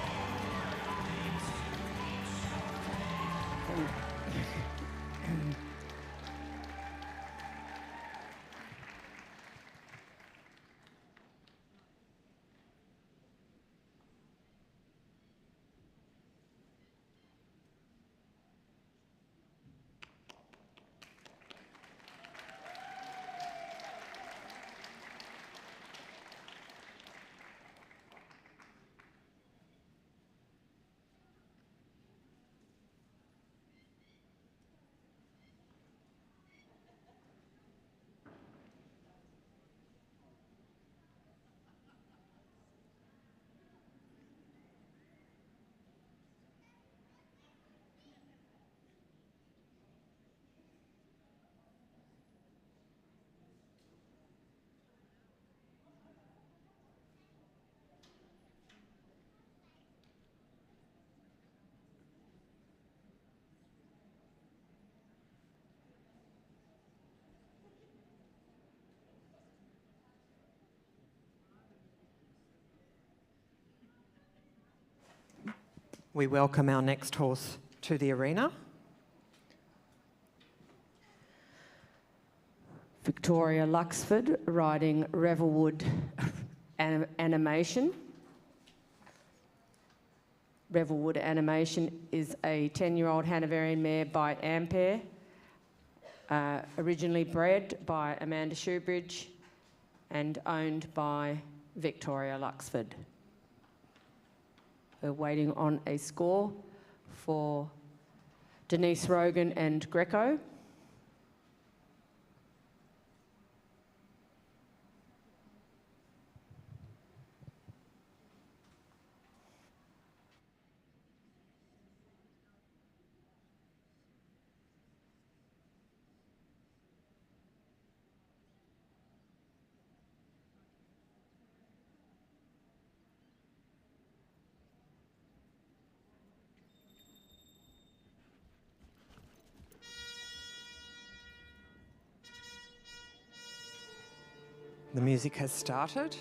we welcome our next horse to the arena. Victoria Luxford riding Revelwood Animation. Revelwood Animation is a 10-year-old Hanoverian mare by Ampere, originally bred by Amanda Shoebridge and owned by Victoria Luxford. We're waiting on a score for Denise Rogan and Greco. The music has started.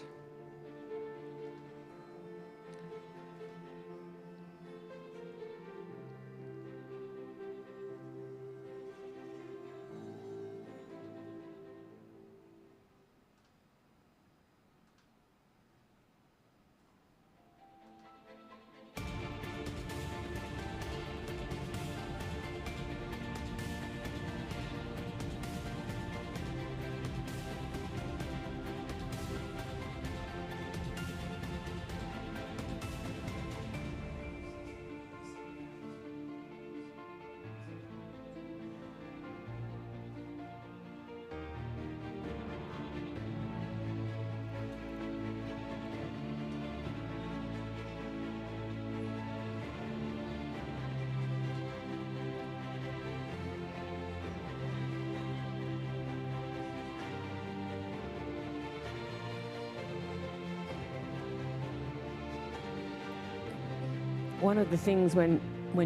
One of the things when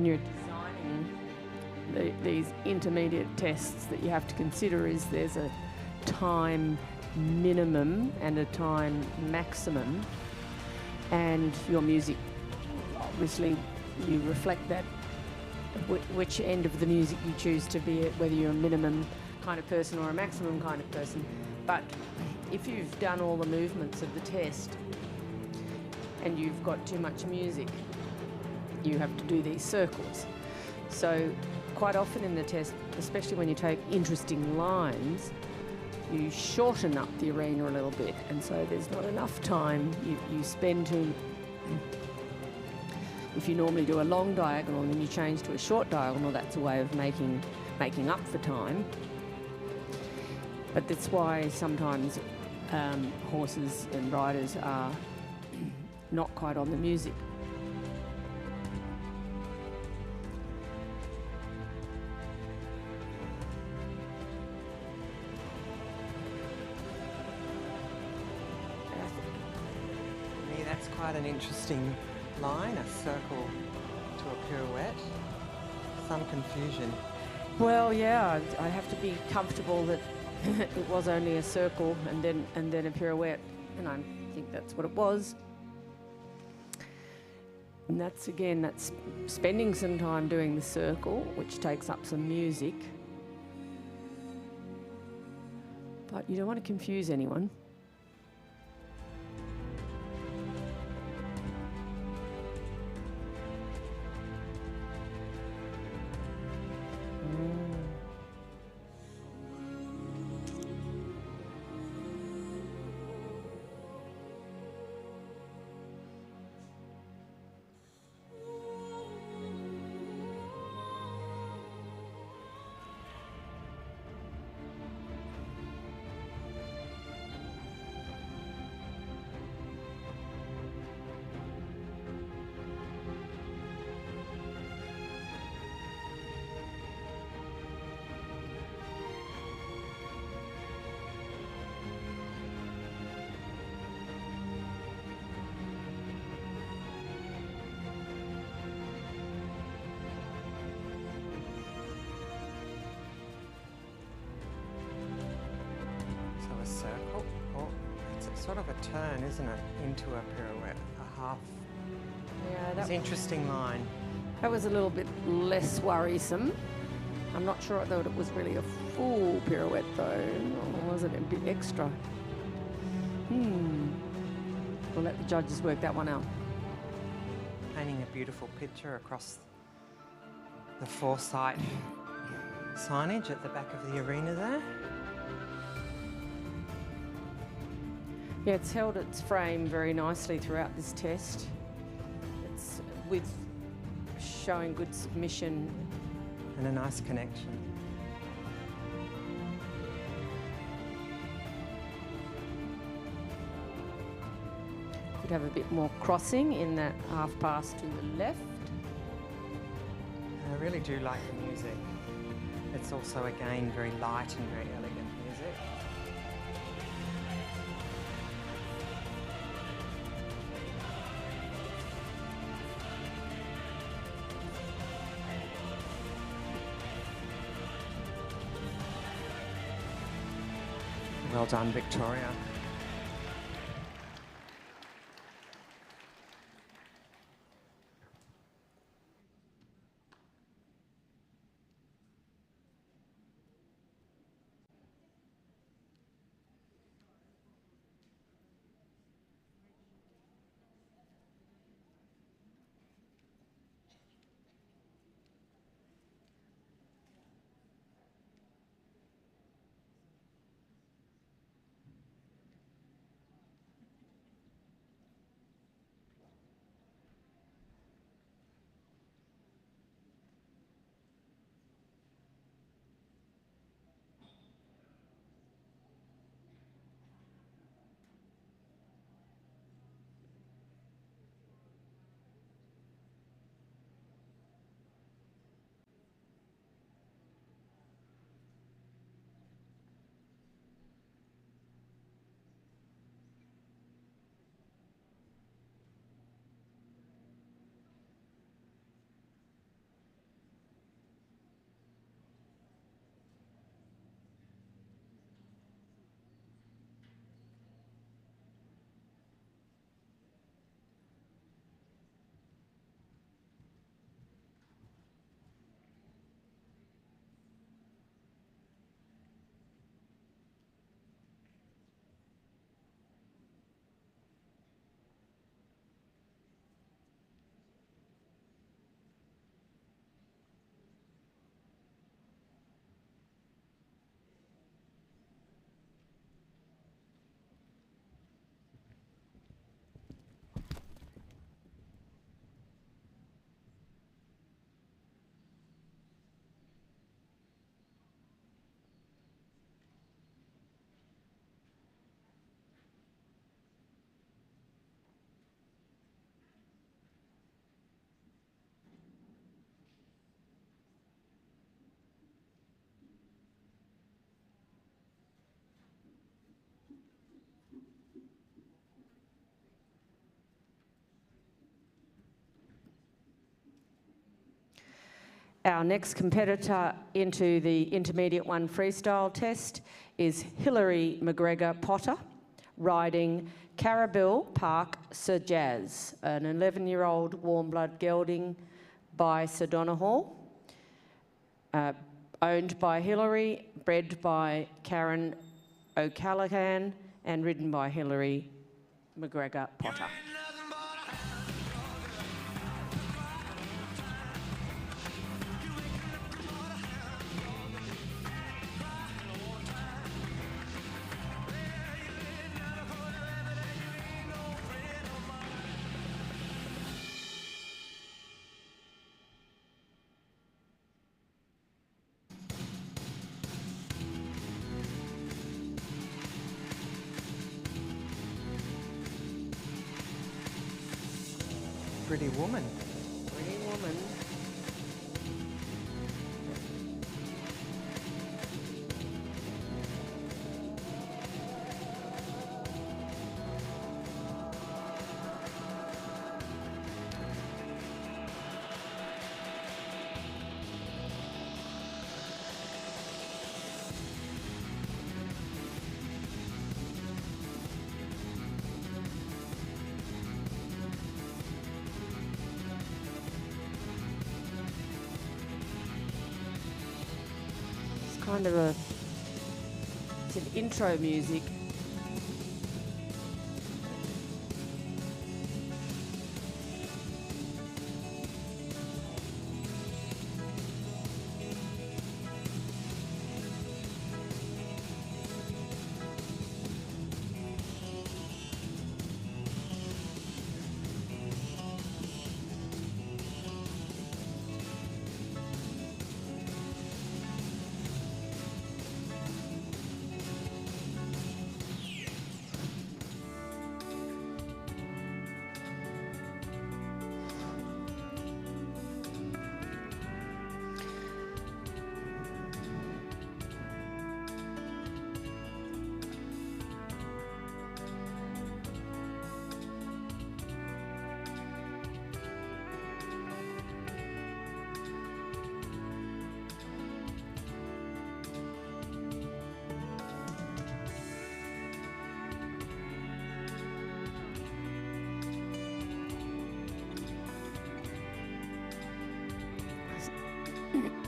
you're designing these intermediate tests that you have to consider is there's a time minimum and a time maximum, and your music, obviously you reflect that, which end of the music you choose to be at, whether you're a minimum kind of person or a maximum kind of person. But if you've done all the movements of the test and you've got too much music, you have to do these circles. So quite often in the test, especially when you take interesting lines, you shorten up the arena a little bit, and so there's not enough time you spend to, if you normally do a long diagonal and then you change to a short diagonal, that's a way of making up for time. But that's why sometimes horses and riders are not quite on the music. That's quite an interesting line, a circle to a pirouette. Some confusion. Well, yeah, I have to be comfortable that it was only a circle and then a pirouette, and I think that's what it was. And that's spending some time doing the circle, which takes up some music. But you don't want to confuse anyone. Circle. Oh, it's a sort of a turn, isn't it, into a pirouette, a half Yeah, It's an interesting line. that was a little bit less worrisome. I'm not sure I thought it was really a full pirouette though, or was it a bit extra? We'll let the judges work that one out. Painting a beautiful picture across the Foresight signage at the back of the arena there. Yeah, it's held its frame very nicely throughout this test. It's with showing good submission. And a nice connection. Could have a bit more crossing in that half pass to the left. I really do like the music. It's also, again, very light and very elegant music. Well done, Victoria. Our next competitor into the Intermediate 1 freestyle test is Hilary McGregor Potter, riding Carabelle Park Sir Jazz, an 11-year-old warm blood gelding by Sir Donoghue, owned by Hilary, bred by Karen O'Callaghan, and ridden by Hilary McGregor Potter. Pretty woman. Pretty woman. kind of it's an intro music.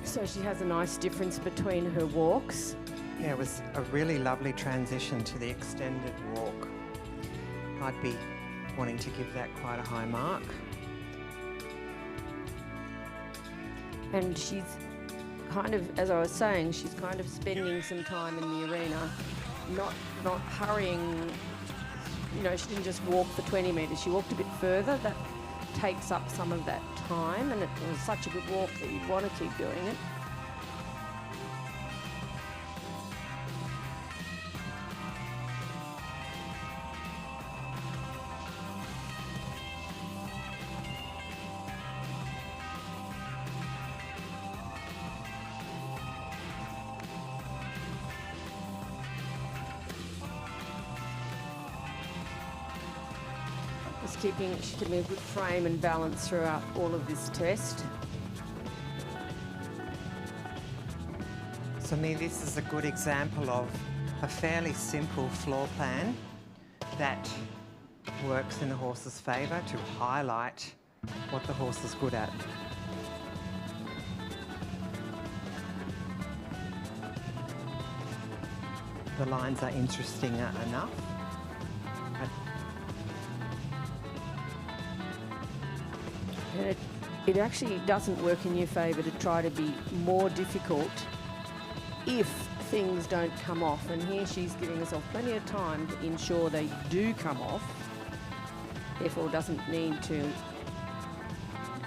So she has a nice difference between her walks. Yeah, it was a really lovely transition to the extended walk. I'd be wanting to give that quite a high mark. And she's kind of, as I was saying, she's kind of spending some time in the arena, not hurrying. You know, she didn't just walk for 20 metres, she walked a bit further. That takes up some of that time, and it was such a good walk that you'd want to keep doing it. She's keeping a good frame and balance throughout all of this test. So, me, this is a good example of a fairly simple floor plan that works in the horse's favour to highlight what the horse is good at. The lines are interesting enough. And it actually doesn't work in your favour to try to be more difficult if things don't come off. And here she's giving herself plenty of time to ensure they do come off. Therefore doesn't need to